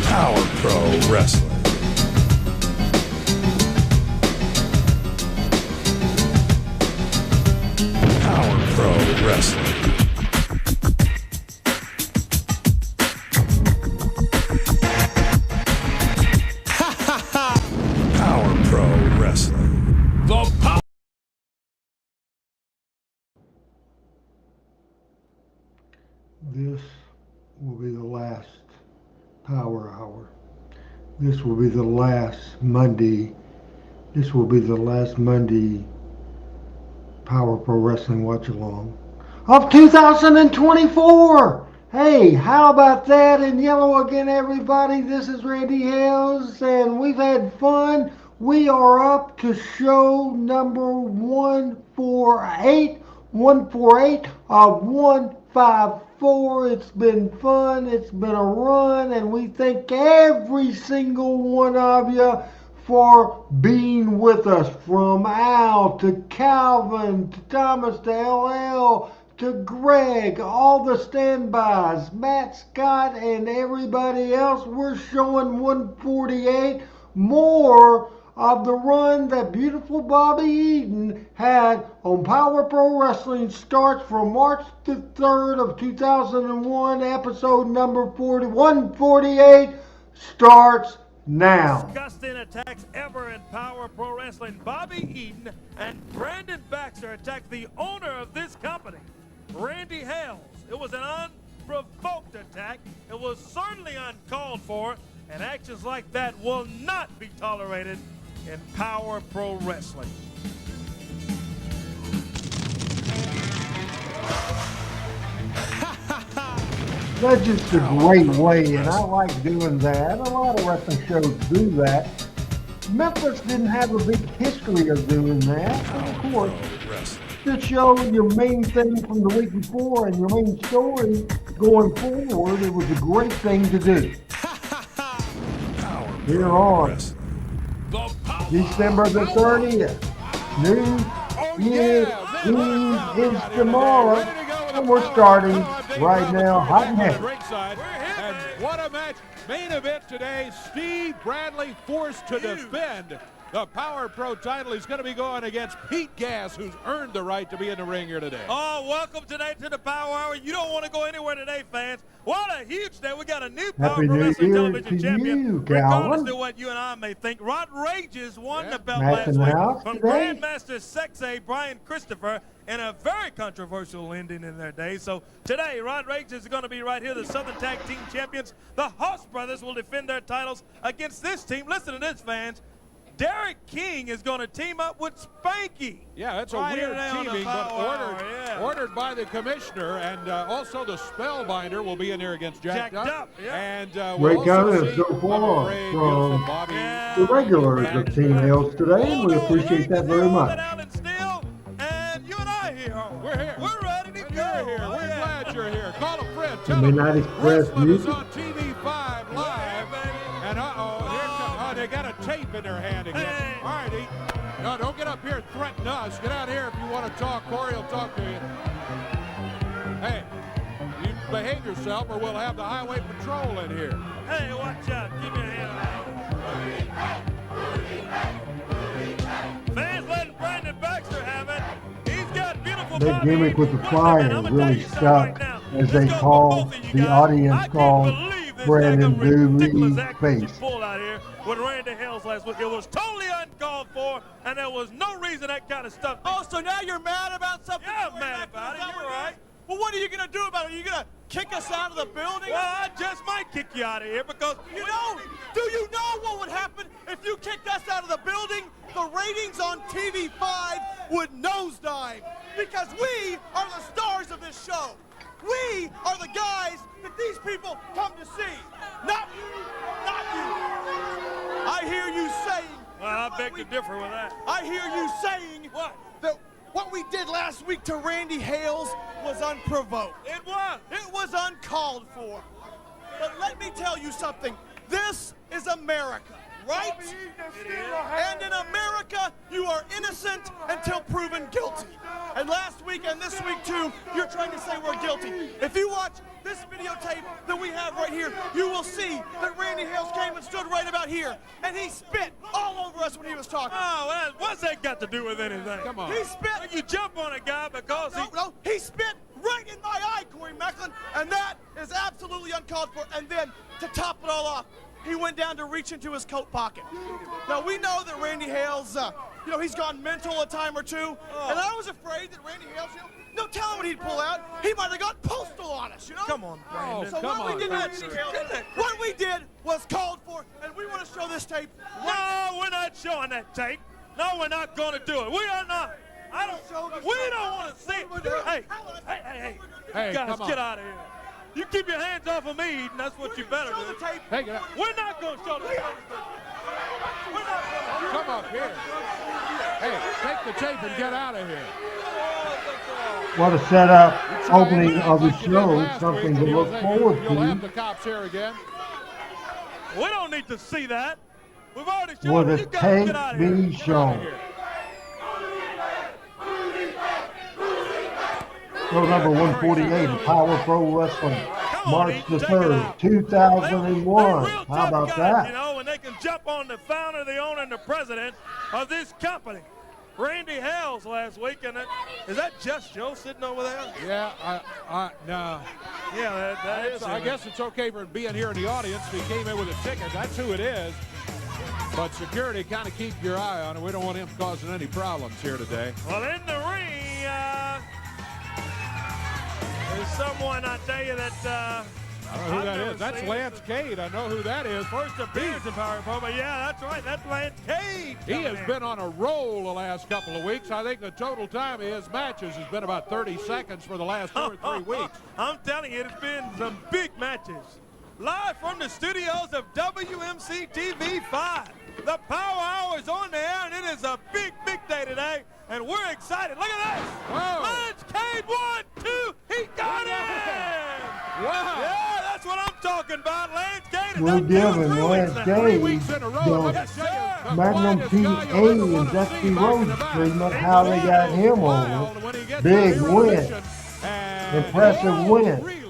Power Pro Wrestling. Power Pro Wrestling. Power Pro Wrestling. The power. This will be the last Power Hour. This will be the last Monday. This will be the last Monday Power Pro Wrestling Watch Along of 2024. Hey, how about that? In yellow again, everybody. This is Randy Hales, and we've had fun. We are up to show number 148. 148 of 154. It's been fun. It's been a run, and we thank every single one of you for being with us, from Al to Calvin to Thomas to LL to Greg, all the standbys, Matt Scott and everybody else. We're showing 148, more of the run that beautiful Bobby Eaton had on Power Pro Wrestling. Starts from March the 3rd of 2001, episode number 148 starts now. Disgusting attacks ever in Power Pro Wrestling. Bobby Eaton and Brandon Baxter attacked the owner of this company, Randy Hales. It was an unprovoked attack. It was certainly uncalled for, and actions like that will not be tolerated in Power Pro Wrestling. That's just a great way, and I like doing that. A lot of wrestling shows do that. Memphis didn't have a big history of doing that, but of course, to show your main thing from the week before and your main story going forward, it was a great thing to do. Here on December the 30th, New Year's Eve is tomorrow, and we're starting right now, hot and heavy. And what a match. Main event today, Steve Bradley forced to defend the Power Pro title. He's going to be going against Pete Gas, who's earned the right to be in the ring here today. Oh, welcome today to the Power Hour. You don't want to go anywhere today, fans. What a huge day. We got a new Power Pro Wrestling Television Champion. Regardless of what you and I may think, Rod Rages won the belt last week from Grandmaster Sexay Brian Christopher in a very controversial ending in their day. So today, Rod Rages is going to be right here, the Southern Tag Team Champions. The Hoss Brothers will defend their titles against this team. Listen to this, fans. Derek King is going to team up with Spanky. Yeah, that's a weird teaming, but ordered by the commissioner, and also the Spellbinder will be in there against Jacked Up. And great comments so far from the regulars of Team Hales today, and we appreciate that very much. And you and I here. We're here. We're ready to go. You're here. We're glad you're here. Call a friend. The Midnight Express music on TV5 live. And they got a tape in their hand again. Hey. All right, no, don't get up here and threaten us. Get out here if you want to talk. Corey will talk to you. Hey, you behave yourself or we'll have the highway patrol in here. Hey, watch out. Give me a hand. Fans letting Brandon Baxter have it. He's got beautiful The gimmick with the flyer really stuck as they called, the audience called Brandon Dooley's face. With Randy Hales last week, it was totally uncalled for, and there was no reason that kind of stuff. Oh, so now you're mad about something? Yeah, I'm mad about it. You're right. Well, what are you going to do about it? Are you going to kick us out of the building? Well, I just might kick you out of here because do you know what would happen if you kicked us out of the building? The ratings on TV5 would nosedive because we are the stars of this show. We are the guys that these people come to see. Not you, not you. I hear you saying. Well, I beg to differ with that. I hear you saying that what we did last week to Randy Hales was unprovoked. It was. It was uncalled for. But let me tell you something. This is America, right? And in America, you are innocent until proven guilty. And last week and this week too, you're trying to say we're guilty. If you watch this videotape that we have right here, you will see that Randy Hales came and stood right about here, and he spit all over us when he was talking. Oh, well, what's that got to do with anything? Come on. He spit. You jump on a guy because He spit right in my eye, Corey Macklin, and that is absolutely uncalled for. And then, to top it all off, he went down to reach into his coat pocket. Now, we know that Randy Hales, he's gone mental a time or two, and I was afraid that Randy Hales, no telling what he'd pull out. He might have got postal on us, Come on, Brandon. So what we did was called for, and we want to show this tape. No, we're not showing that tape. No, we're not going to do it. We are not. We don't want to see it. Hey, guys, come on. get out of here. You keep your hands off of me, Eden. That's what you better do. Take it out. We're not going to show the tape. Come up here. Hey, take the tape and get out of here. What a setup, opening of the show, something to look forward You'll have to. the cops here again. We don't need to see that. We've already shown Will it. the You guys tape get out of here. be shown? Show number 148 of Power Pro Wrestling, March the 3rd, 2001. How about that? And they can jump on the founder, the owner, and the president of this company. Randy Hales last week, and is that Just Joe sitting over there? Yeah, no. Yeah, that is. I guess it's okay for being here in the audience. He came in with a ticket. That's who it is. But security, kind of keep your eye on him. We don't want him causing any problems here today. Well, in the ring, there's someone, I tell you, that I don't know who that is. That's Lance Cade. I know who that is. First appearance in Power Pro, but yeah, that's right. That's Lance Cade. He has been on a roll the last couple of weeks. I think the total time of his matches has been about 30 seconds for the last 2 or 3 weeks. I'm telling you, it's been some big matches. Live from the studios of WMC TV 5. The Power Hour is on the air, and it is a big, big day today, and we're excited. Look at this. Whoa. Lance Cade, 1, 2, he got it! Wow. Yeah, that's what I'm talking about. Lance Cade. We're giving Lance Cade 3 weeks in a row. Yes, sir. The Magnum quietest guy PA you'll ever and want to Dusty see Rhodes back to treatment, back. how they got him Wild over. when he gets Big under win. intermission. And Impressive he's win. Really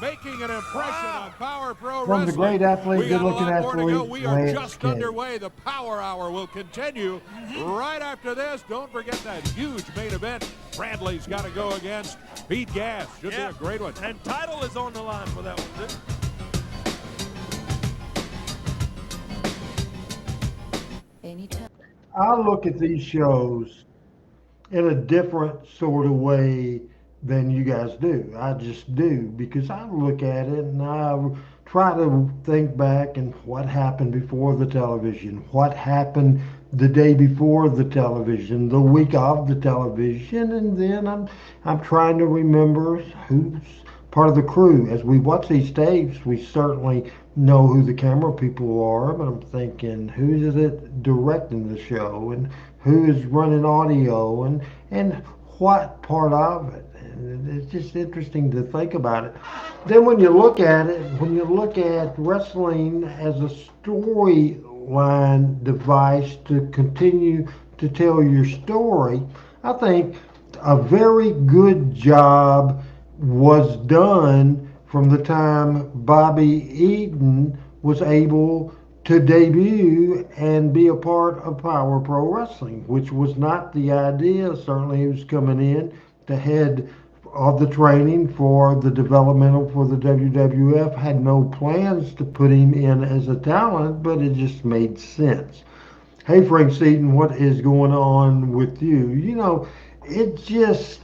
making an impression on Power Pro From the Wrestling. great athlete, We got a good-looking lot more to go. athlete, We are Lance just Cade. underway. The Power Hour will continue right after this. Don't forget that huge main event. Bradley's got to go against Pete Gas. Should be a great one. And title is on the line for that one, too. Anytime. I look at these shows in a different sort of way than you guys do. I just do, because I look at it and I try to think back and what happened before the television, what happened the day before the television, the week of the television, and then I'm trying to remember who's part of the crew. As we watch these tapes, we certainly know who the camera people are, but I'm thinking, who is it directing the show, and who is running audio, and what part of it. And it's just interesting to think about it. Then when you look at it, when you look at wrestling as a storyline device to continue to tell your story, I think a very good job was done from the time Bobby Eaton was able to debut and be a part of Power Pro Wrestling, which was not the idea. Certainly he was coming in to head of the training for the developmental for the WWF, had no plans to put him in as a talent, but it just made sense. Hey, Frank Seaton, what is going on with you? You know, it's just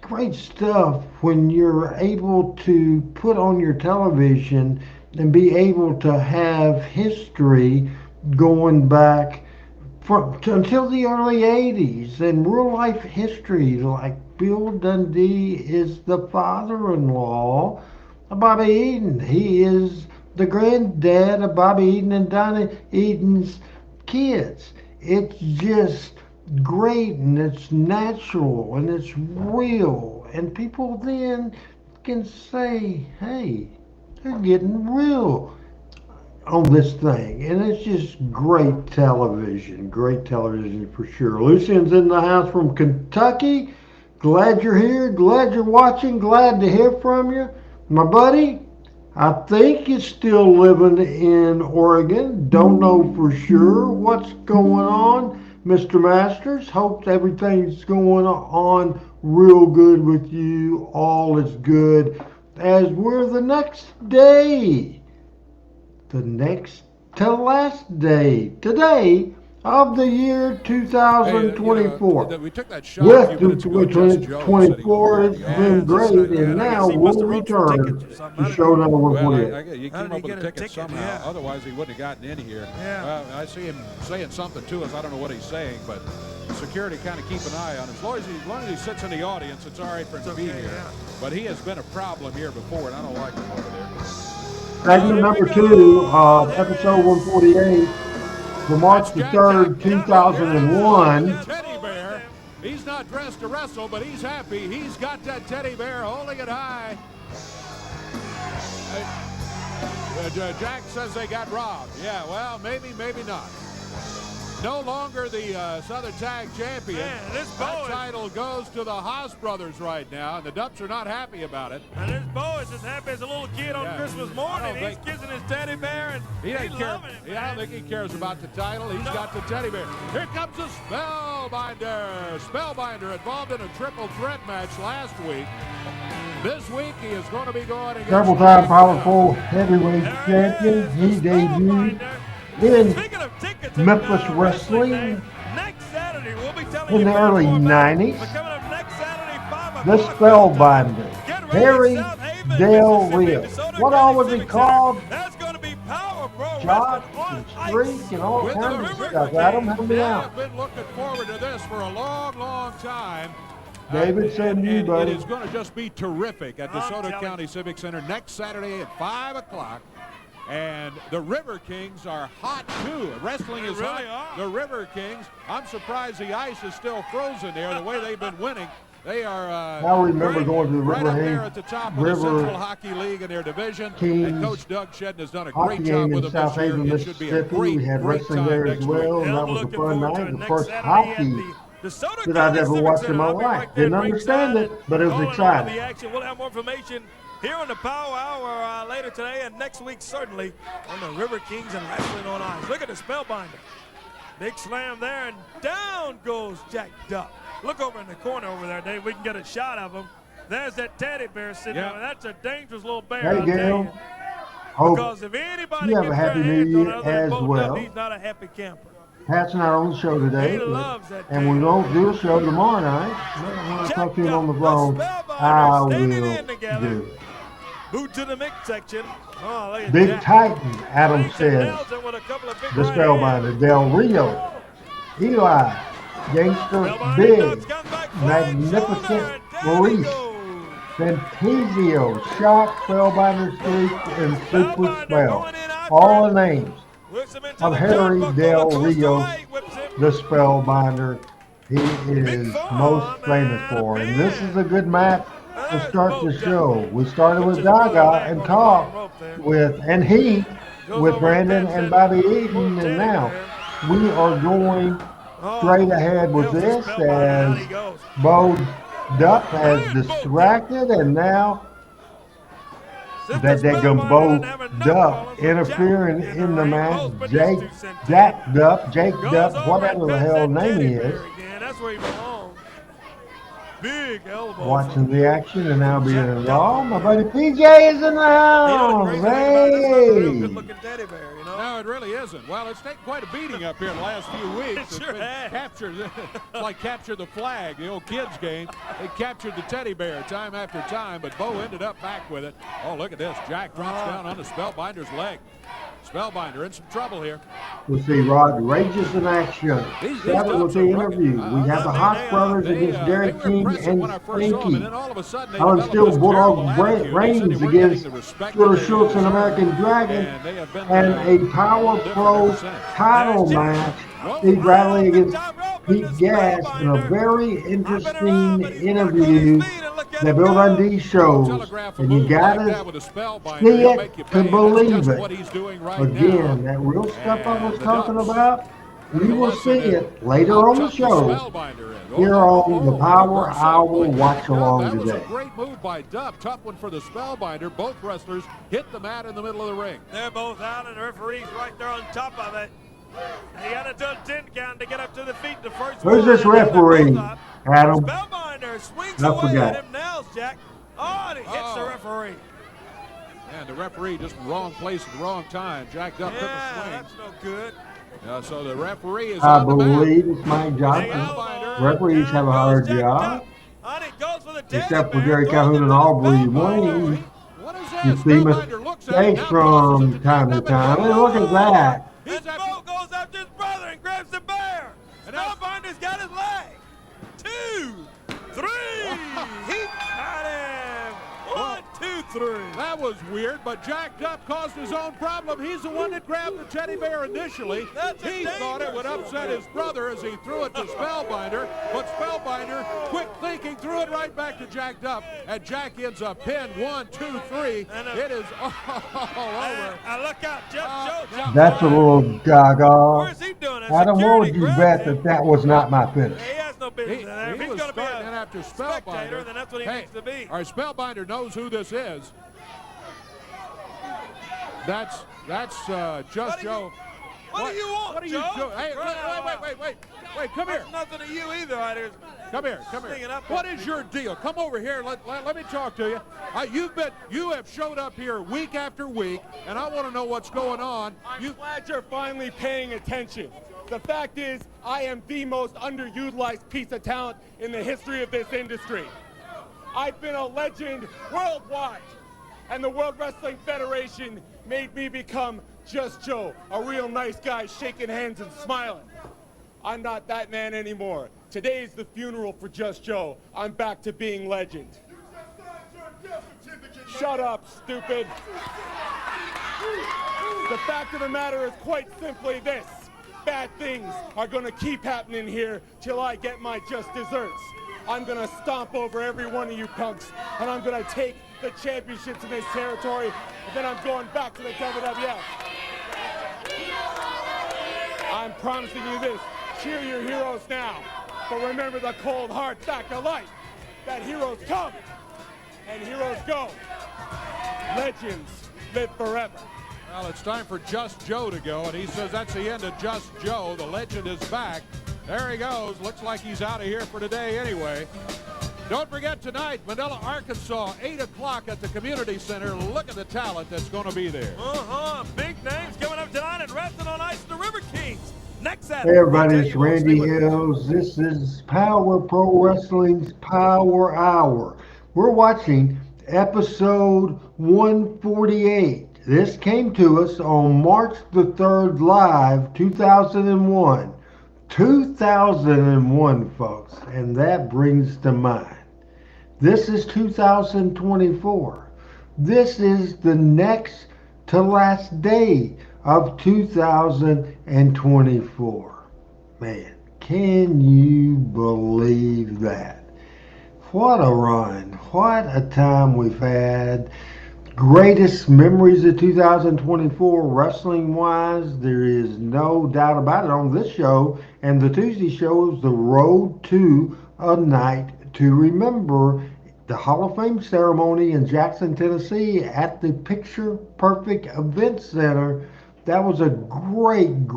great stuff when you're able to put on your television and be able to have history going back until the early 80s, and real life history, like Bill Dundee is the father-in-law of Bobby Eaton. He is the granddad of Bobby Eaton and Donna Eaton's kids. It's just great, and it's natural, and it's real, and people then can say, hey, they're getting real. on this thing, and it's just great television for sure. Lucian's in the house from Kentucky. Glad you're here, glad you're watching, glad to hear from you. My buddy, I think you're still living in Oregon. Don't know for sure what's going on. Mr. Masters, hope everything's going on real good with you. All is good as we're the next day, the next to last day, today of the year 2024. We took that shot a few minutes ago. 2024 has been great, and now we'll return to show number 148. You came up with a ticket somehow. Yeah. Otherwise, he wouldn't have gotten in here. Yeah. I see him saying something to us. I don't know what he's saying, but security kind of keep an eye on him. As long as he sits in the audience, it's all right for him to be here. Yeah. But he has been a problem here before, and I don't like him over there. Segment number 2 of episode 148 for March the 3rd, 2001. Teddy bear. He's not dressed to wrestle, but he's happy. He's got that teddy bear holding it high. Jack says they got robbed. Yeah, well, maybe not. No longer the Southern Tag Champion. Man, this that title goes to the Haas brothers right now, and the Dupps are not happy about it. And this Bo is as happy as a little kid on Christmas morning. He's kissing his teddy bear, and he's loving it, man. I don't think he cares about the title. He's got the teddy bear. Here comes the Spellbinder. Spellbinder involved in a triple threat match last week. This week he is going to be going against double-time powerful heavyweight champion. He debuted in Memphis Wrestling next Saturday, we'll be telling in the early 90s. Next Saturday, the Spellbinder, Harry Del Rio. What all was he called? That's going to be Power Pro Jock and Streak and all kinds of stuff. Adam, help me out. I've been looking forward to this for a long, long time. David, send you, buddy. It is going to just be terrific at DeSoto County Civic Center next Saturday at 5 o'clock. And the River Kings are hot, too. Wrestling is really hot. The River Kings. I'm surprised the ice is still frozen there, the way they've been winning. They are I remember going to the right River up there at the top of the Central Hockey League in their division. Kings and Coach Doug Shedden has done a great job with them this year. It should be a great, we had wrestling there as well, and that was a fun night. The first hockey that I'd ever watched in my life. Didn't understand it, but it was exciting. We'll have more information here on the Power Hour later today, and next week certainly on the River Kings and Wrestling on Ice. Look at the Spellbinder. Big slam there, and down goes Jack Duck. Look over in the corner over there, Dave. We can get a shot of him. There's that teddy bear sitting there. That's a dangerous little bear. Hey, Gail. Because if anybody you have a happy New Year as well. He's not a happy camper. Pat's not on the show today, and we won't do a show tomorrow night. But I want to talk to him on the phone. I will do it. Boot to the mix section. Oh, look at Big Jack. Titan, Adam says. The Spellbinder, Del Rio, Eli, Gangster Big, Magnificent Maurice, Fantasio, Shock, Spellbinder Streak, and Super Spell. All the names of Harry Del Rio, the Spellbinder, he is most famous for. And this is a good match to start the show. We started with Gaga and talked with and Heat with Brandon and Bobby Eaton, and now we are going straight ahead with this as Bo Duck has distracted, and now that they go Bo Duck interfering in the match. Jack Duck, whatever the hell name he is. That's where he belongs. Big elbow. Watching the action and now being involved. My buddy PJ is in the house. Hey! Good-looking teddy bear, you know? No, it really isn't. Well, it's taken quite a beating up here in the last few weeks. It sure has. Captured, it's like capture the flag, the old kids game. They captured the teddy bear time after time, but Bo ended up back with it. Oh, look at this. Jack drops down on the Spellbinder's leg. Spellbinder in some trouble here. We'll see Rod Rages in action. Started with the interview. We have the Haas brothers against Derek King and Stinky. Alan Steel Bulldog Reigns against Scooter Schultz and American Dragon. And a Power Pro title match. Steve Bradley against from the Pete Gas in a Spellbinder. very Hopping around, interesting but he's back on his interview feet, and look at that him Bill go. Dundee shows, Telegraph a and you move like gotta that with a spellbinder. see He'll it make you to pay. That's believe just it. what he's doing right Again, now. that real stuff I was And the talking Ducks about, we learn a will see lesson in it later how on the tough the show spellbinder is. here on the Power Hour Watch Along That was a today. great move by Duff. Tough one for the spellbinder. Both wrestlers hit the mat in the middle of the ring. They're both out, and the referee's right there on top of it. He got to do a 10 count to get up to the feet. The first Who's one, this and now they're referee, both up. Adam? Spellbinder swings I away forgot. at him, nails Jack. Oh, and he hits the referee. And the referee just wrong place at the wrong time. Jack Duff took a Yeah, swing. that's no good. So the referee is I on the mat. believe it's Mike Johnson. Spellbinder. Referees have a Down hard goes Jack job, Duff. And he goes for the teddy except for bear, Jerry throws Calhoun it and to the Aubrey Spellbinder. Wayne. What is You that? see Spellbinder looks at it, mistakes now tosses it from to time to Jack Duff, time. and And look at that. And He's after- Bo goes after his brother and grabs the bear. And now- Spellbinder's got his leg. 2, 3. He got him. 1, 2, 3. That was weird, but Jack Duff caused his own problem. He's the one that grabbed the teddy bear initially. That's a He thought it would dangerous upset his brother as he threw it to Spellbinder, but Spellbinder, quick thinking, threw it right back to Jack Duff, and Jack ends up pinned. 1, 2, 3. And, It is all over. Look out, Jeff Joe. That's a little gaga. Where's he doing? Adam, what would you bet that that was not my finish? He has no business in there. If He he's was going to be starting in a after spectator, Spellbinder. then that's what he Hey, needs to be. our Spellbinder knows who this is. That's Just Joe. What do you want, What are you Joe? doing? Hey, wait, come here. That's nothing to you either. Right here. Come here. Sneaking up What on is your deal? Come over here. Let me talk to you. You have showed up here week after week, and I want to know what's going on. I'm glad you're finally paying attention. The fact is, I am the most underutilized piece of talent in the history of this industry. I've been a legend worldwide, and the World Wrestling Federation made me become Just Joe, a real nice guy shaking hands and smiling. I'm not that man anymore. Today is the funeral for Just Joe. I'm back to being legend. Shut up, stupid. The fact of the matter is quite simply this. Bad things are gonna keep happening here till I get my just desserts. I'm gonna stomp over every one of you punks, and I'm gonna take the championships in this territory, and then I'm going back to the WWF. I'm promising you this. Cheer your heroes now, but remember the cold hard fact of life, that heroes come and heroes go. Legends live forever. Well, it's time for Just Joe to go, and he says that's the end of Just Joe. The legend is back. There he goes. Looks like he's out of here for today anyway. Don't forget tonight, Manila, Arkansas, 8 o'clock at the Community Center. Look at the talent that's going to be there. Big names coming up tonight and Wrestling on Ice, the River Kings. Next Saturday. Hey everybody, We'll it's tell you Randy what's new. Hills. This is Power Pro Wrestling's Power Hour. We're watching episode 148. This came to us on March the 3rd live, 2001. 2001, folks, and that brings to mind. This is 2024. This is the next to last day of 2024. Man, can you believe that? What a run. What a time we've had. Greatest memories of 2024 wrestling wise, there is no doubt about it. On this show and the Tuesday show is the Road to a Night to Remember, the Hall of Fame ceremony in Jackson, Tennessee at the Picture Perfect Event Center. That was a great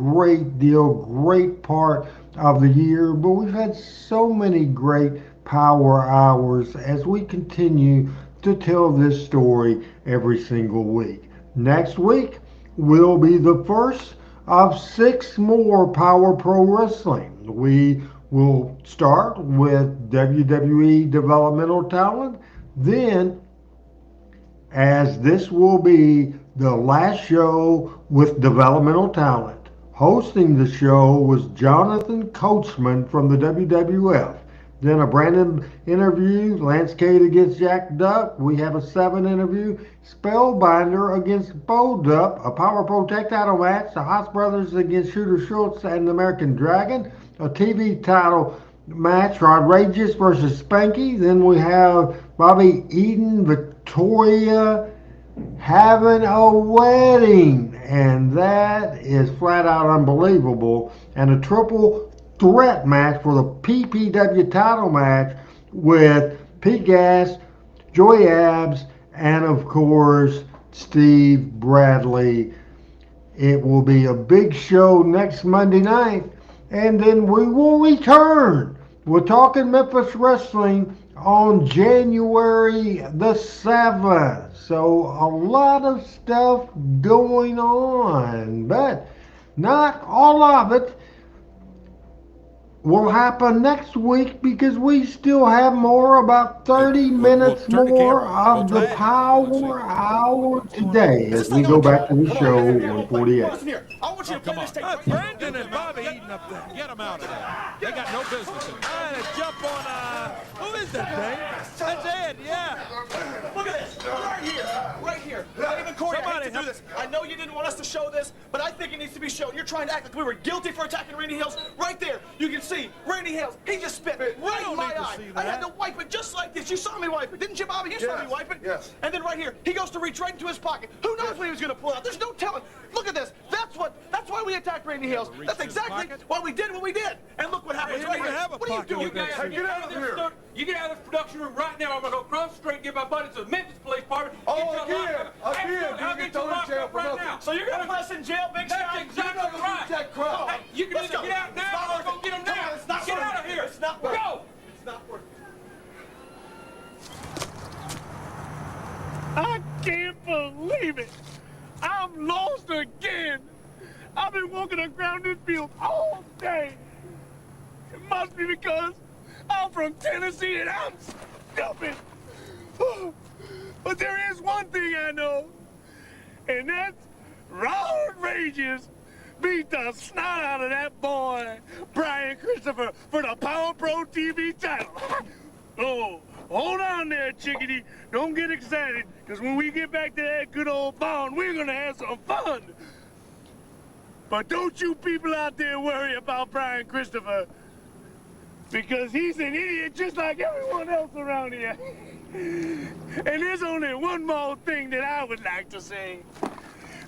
deal, great part of the year, but we've had so many great power hours as we continue to tell this story every single week. Next week will be the first of 6 more Power Pro Wrestling. We will start with WWE Developmental Talent, then, as this will be the last show with Developmental Talent, hosting the show was Jonathan Coachman from the WWF. Then a Brandon interview, Lance Cade against Jack Duck. We have a 7 interview, Spellbinder against Bo Dupp, a Power Pro Tech title match, the Haas Brothers against Shooter Schultz and the American Dragon. a TV title match, Outrageous versus Spanky. Then we have Bobby Eaton, Victoria having a wedding, and that is flat out unbelievable. And a triple threat match for the PPW title match with Pete Gas, Joey Abs, and of course Steve Bradley. It will be a big show next Monday night, and then we will return. We're talking Memphis Wrestling on January the 7th. So a lot of stuff going on, but not all of it will happen next week because we still have more, about 30 minutes more of the Power Hour today as we go back to the show 148. I want you to play this tape. Brandon and Bobby Eaton up there. Get them out of there. They got no business in it. Trying to jump on, who is that thing? That's Ed, yeah. Look at this, right here. Not even Corey, I hate to do this. I know you didn't want us to show this, but I think it needs to be shown. You're trying to act like we were guilty for attacking Randy Hales. Right there, you can see Randy Hales, he just spit right in my eye. I had to wipe it just like this. You saw me wipe it, didn't you, Bobby? You saw me wipe it. Yes. And then right here, he goes to reach right into his pocket. Who knows what he was going to pull out? There's no telling. Look at this. That's why we attacked Randy Hales. That's exactly why we did what we did. And look what happens right here. What are you doing, guys? Get out of here. You get out of this production room right now. I'm going to go across the street and get my buddy to the Memphis Police Department. I'll get thrown in jail for nothing. So you're going to put us in jail, Big Shot? That's exactly right. That crowd. Hey, you can either get out now or go get him now. Get out of here. It's not working. Go. It's not working. I can't believe it. I'm lost again. I've been walking around this field all day. It must be because I'm from Tennessee and I'm stupid. But there is one thing I know, and that's Outrageous beat the snot out of that boy, Brian Christopher, for the Power Pro TV title. Oh, hold on there, chickadee. Don't get excited, because when we get back to that good old bond, we're going to have some fun. But don't you people out there worry about Brian Christopher, because he's an idiot just like everyone else around here. And there's only one more thing that I would like to say.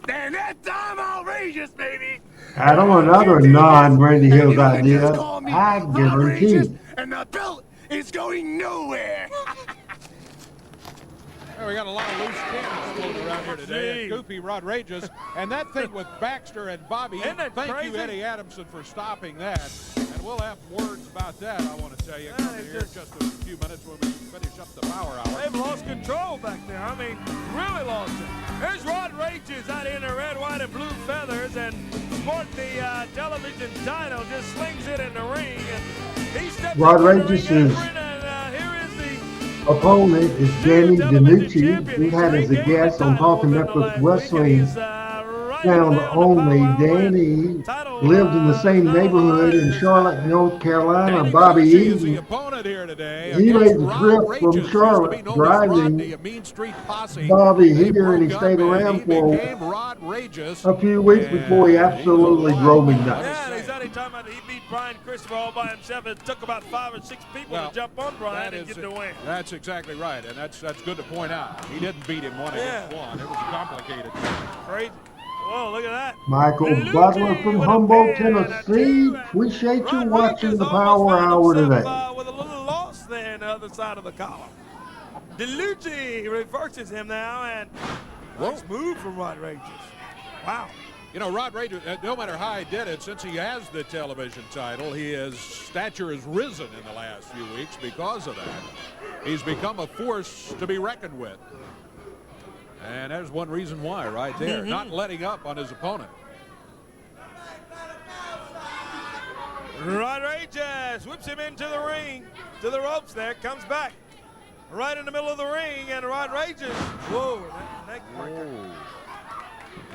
And that's I'm outrageous, baby. Adam, another non-Randy Hills idea, I guarantee. And the belt is going nowhere. Well, we got a lot of loose cannons floating around here today. And Goofy Outrageous. And that thing with Baxter and Bobby. Thank you, Eddie Adamson, for stopping that. And we'll have words about that, I want to tell you, coming here in just a few minutes when we finish up the Power Hour. They've lost control back there. I mean, really lost it. There's Outrageous out in the red, white, and blue feathers, and sporting the television title, just slings it in the ring. And he steps Outrageous is opponent is Danny DiNucci, who had as a guest on Talking Memphis Wrestling Sound Only. Danny lived in the same neighborhood in Charlotte, North Carolina. Bobby Eaton, he made the trip from Charlotte, driving Bobby here, and he stayed around for a few weeks before he absolutely drove me nuts. Yeah, he's only talking about he beat Brian Christopher all by himself. It took about 5 or 6 people to jump on Brian and get the win. That's exactly right, and that's good to point out. He didn't beat him one against one. It was complicated. Crazy. Whoa, look at that. Michael Butler from Humboldt, Tennessee. Appreciate you watching the Power Hour today. With a little loss there on the other side of the column. DiNucci reverses him now, and nice move from Outrageous. Wow. You know, Outrageous, no matter how he did it, since he has the television title, his stature has risen in the last few weeks because of that. He's become a force to be reckoned with. And there's one reason why right there, not letting up on his opponent. Outrageous whips him into the ring, to the ropes there, comes back. Right in the middle of the ring, and Outrageous, whoa, that neck breaker.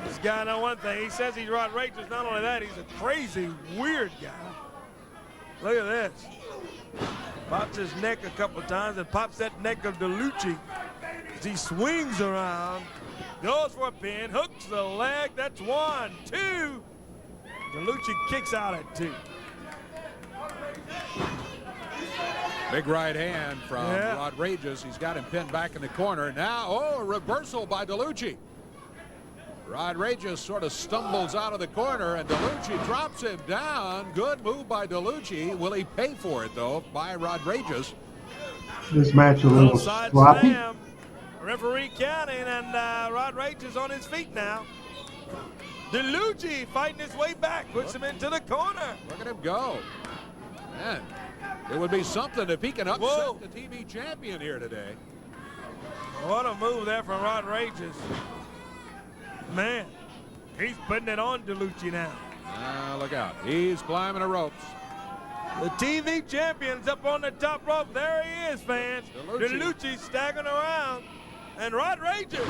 This guy know one thing, he says he's outrageous. Not only that, he's a crazy, weird guy. Look at this. Pops his neck a couple of times and pops that neck of DiNucci. As he swings around, goes for a pin, hooks the leg. That's 1, 2. DiNucci kicks out at 2. Big right hand from Rodriguez. He's got him pinned back in the corner. Now, a reversal by DeLucci. Rodriguez sort of stumbles out of the corner, and DeLucci drops him down. Good move by DeLucci. Will he pay for it, though, by Rodriguez? This match a little sloppy. Slam. Referee counting, and Rodriguez on his feet now. DeLucci fighting his way back, puts him into the corner. Look at him go. Man, it would be something if he can upset the TV champion here today. What a move there from Rodriguez. Man, he's putting it on DeLucci now. Look out. He's climbing the ropes. The TV champion's up on the top rope. There he is, fans. DeLucci staggering around. And Rodriguez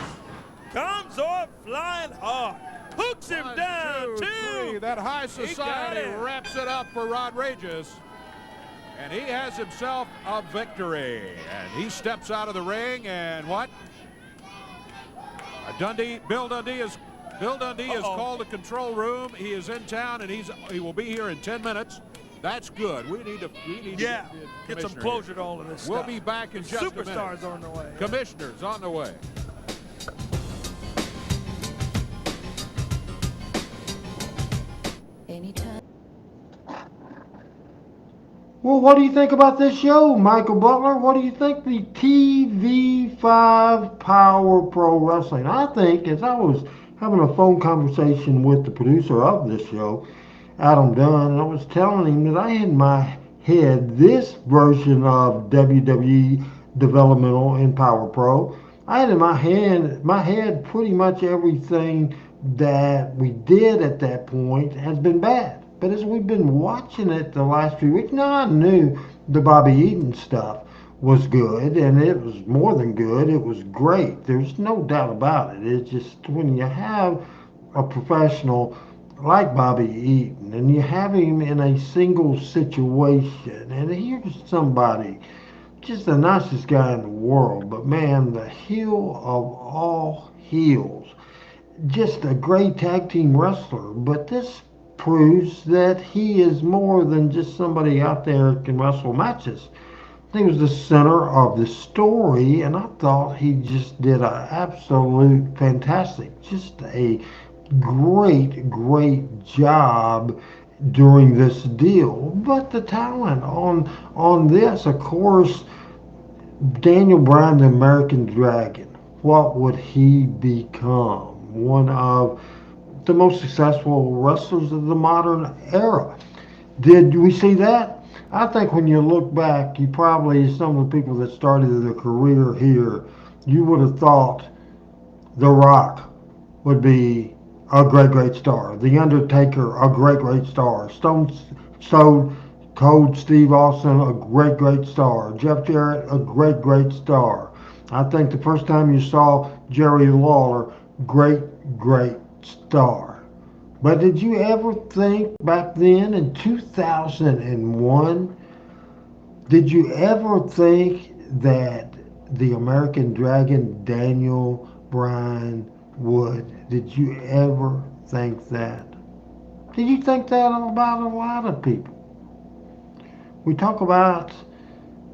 comes off flying hard. Hooks him down, 2, 3. That high society wraps it up for Rodriguez. And he has himself a victory. And he steps out of the ring, and what? Bill Dundee is called to control room. He is in town, and he will be here in 10 minutes. That's good. We need to get some closure to all of this We'll stuff. be back in just a minute. Superstars on the way. Commissioners on the way. Anytime. Well, what do you think about this show, Michael Butler? What do you think the TV5 Power Pro Wrestling? I think, as I was having a phone conversation with the producer of this show, Adam Dunn, and I was telling him that I had in my head this version of WWE Developmental and Power Pro. I had in my head pretty much everything that we did at that point has been bad. But as we've been watching it the last few weeks, now I knew the Bobby Eaton stuff was good, and it was more than good. It was great. There's no doubt about it. It's just when you have a professional like Bobby Eaton, and you have him in a single situation, and here's somebody, just the nicest guy in the world, but man, the heel of all heels, just a great tag team wrestler. But this proves that he is more than just somebody out there that can wrestle matches. He was the center of the story, and I thought he just did an absolute fantastic, just a great job during this deal. But the talent on this, of course, Daniel Bryan, the American Dragon, what would he become? One of the most successful wrestlers of the modern era. Did we see that? I think when you look back, you probably, some of the people that started their career here, you would have thought The Rock would be a great star. The Undertaker, a great star. Stone Cold Steve Austin, a great star. Jeff Jarrett, a great star. I think the first time you saw Jerry Lawler, great star. But did you ever think back then in 2001, did you ever think that the American Dragon, Daniel Bryan, would? Did you ever think that? Did you think that about a lot of people? We talk about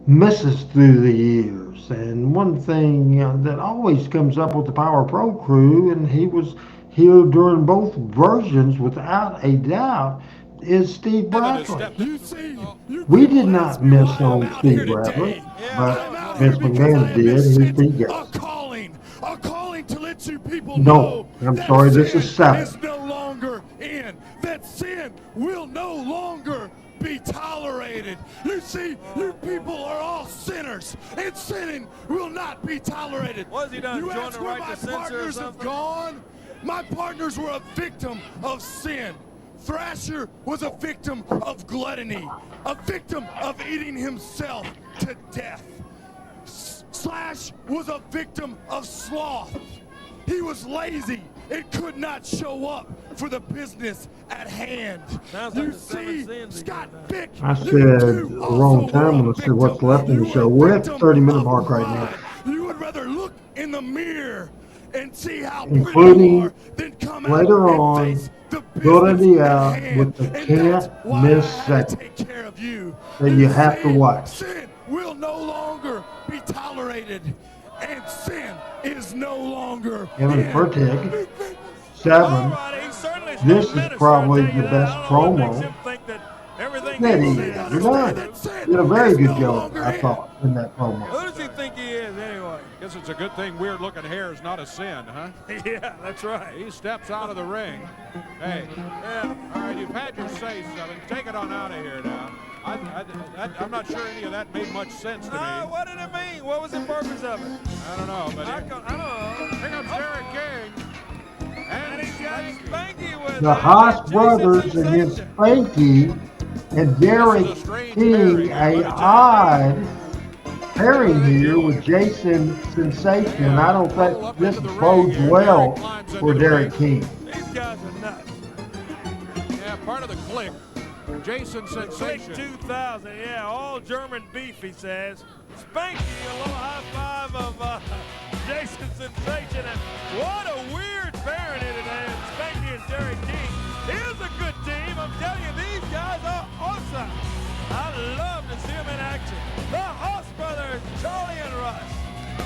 misses through the years, and one thing that always comes up with the Power Pro crew, and he was here during both versions without a doubt, is Steve Bradley. We did not miss on Steve Bradley, but Vince McMahon did. His feet got. A calling to let you people No, know. I'm sorry, this is 7. It's no longer in. That sin will no longer be tolerated. You see, you people are all sinners, and sinning will not be tolerated. What has he done? You Join ask the where right my to censor or partners have something? gone? My partners were a victim of sin. Thrasher was a victim of gluttony, a victim of eating himself to death. Slash was a victim of sloth. He was lazy and could not show up for the business at hand. Sounds You like the seven see, sins Scott again, Vick, I said you the too wrong also time were when a I said what's victim. left in the You show. were We're at the victim 30-minute of mark right now. pride. You would rather look in the mirror and see how Including pretty you are than come out later and on face the ability business at hand, with the and can't that's why miss I segment take care of you. that you have to watch. Sin will no longer be tolerated, and sin is no longer Kevin in. Furtick, All 7. right, he certainly is This no is minister, probably I'll tell you the that. best I don't know what makes promo him think that everything that he he says ever is done. true. Did a very It's good no job, longer I in. thought, in that promo. Who does he think he is, anyway? Guess it's a good thing weird-looking hair is not a sin, huh? Yeah, that's right. He steps out of the ring. Hey, Yeah. all right, you've had your say, Southern. Take it on out of here now. I'm not sure any of that made much sense to me. What did it mean? What was the purpose of it? I don't know, but I don't know. here comes Derek King. And he's got Spanky with The him. Haas Jason brothers against Sensation. Spanky and Derek This is a strange King, pairing, let me a tell you. odd pairing here with Jason Sensation. I don't think this bodes well for Derek King. These guys are nuts. Yeah, part of the clique. Jason Click Sensation. 2000, yeah, all German beef, he says. Spanky, a little high five of Jason Sensation. And what a weird pairing here today. Spanky and Derek King. Here's a good team. I'm telling you, these guys are awesome. I love to see them in action. The Haas brothers, Charlie and Russ.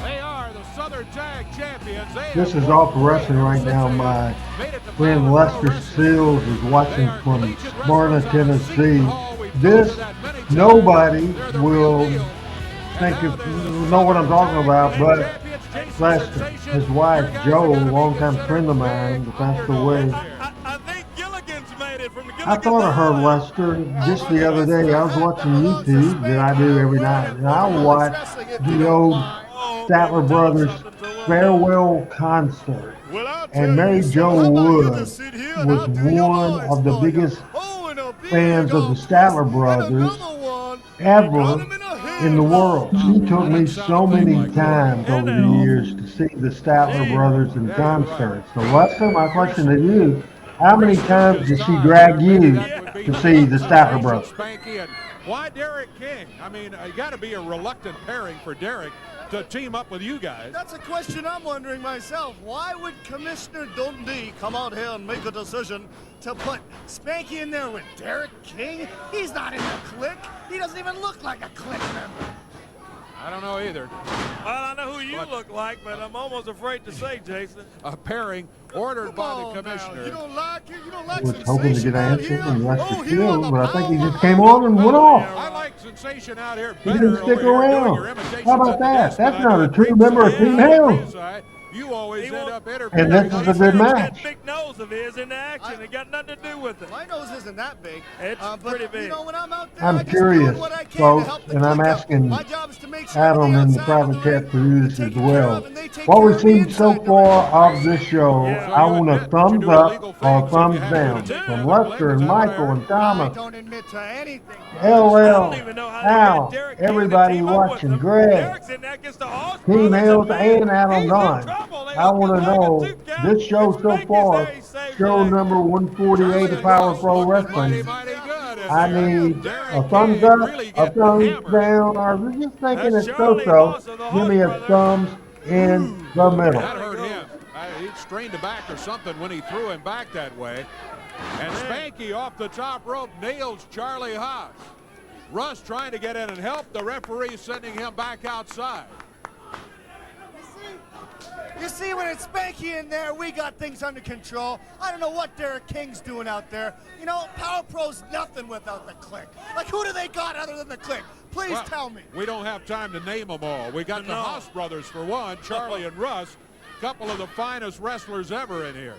They are the Southern Tag Champions. This is Off Wrestling right now. My friend Lester Seals is watching from Smyrna, Tennessee. This, nobody will think know what I'm talking about, but Lester, his wife Jo, a longtime friend of mine, that passed away. I think Gilligan's made it from the I thought of her, Lester, just the other day. I was watching YouTube, that I do every night, and I watched the old Statler Brothers farewell concert. And Mary Jo Wood was one of the biggest fans of the Statler Brothers ever in the world. She took me so many times over the years to see the Statler Brothers in concert. So Lester, my question to you, how many times did she drag you to see the Statler Brothers? Spanky, and why Derek King? I mean, you got to be a reluctant pairing for Derek to team up with you guys. That's a question I'm wondering myself. Why would Commissioner Dundee come out here and make a decision to put Spanky in there with Derek King? He's not in the clique. He doesn't even look like a clique member. I don't know either. Well, I know who you look like, but I'm almost afraid to say, Jason. A pairing ordered by the Now, commissioner. you don't like it? You don't like I was hoping to get an Sensation answer out from here? Lester Oh, here on Seals, the but I think he Powa. just came on and went off. I like Sensation out here He better didn't over stick here doing around. your imitations How about at the that? desk That's than I not do a at true member of Team ringside. Hell. Ringside, you always end up interfering. And this is a He's good got match. that big nose of his in action. It got nothing to do with it. My nose isn't that big. It's but, pretty big. You know, when I'm out there, I'm I just curious, do what I can to folks, help the and I'm clique out. asking My job is to make sure Adam the in the outside private of the chat ring for is this as taken care well. of, and they take What care we've of the seen so inside the far ring. of this show, Yeah. I want a thumbs up or thumbs down from Lester and Michael and I Thomas, don't admit to anything. I LL, don't even know how they Al, got Derek King to everybody team up with watching, them. Greg, Derek's in there against the Haas Team brothers, Hills, man, and Adam he's in Dunn. trouble. They I hook want to him like a know tooth count, this show and so Spanky's far, there, he saves show the day. number 148 of Power Pro Wrestling. Mighty good in I there. need Derek a thumbs King up, really a getting thumbs hammered. down, or if you're just thinking That's it's Charlie so-so, Moss of the give me a Hawk brothers. thumbs in the middle. That hurt him. He strained a back or something when he threw him back that way. And Spanky off the top rope nails Charlie Haas. Russ trying to get in and help. The referee sending him back outside. You see, when it's Spanky in there, we got things under control. I don't know what Derek King's doing out there. You know, Power Pro's nothing without the clique. Like, who do they got other than the clique? Please Well, tell me. We don't have time to name them all. We got the Haas brothers for one, Charlie and Russ, couple of the finest wrestlers ever in here.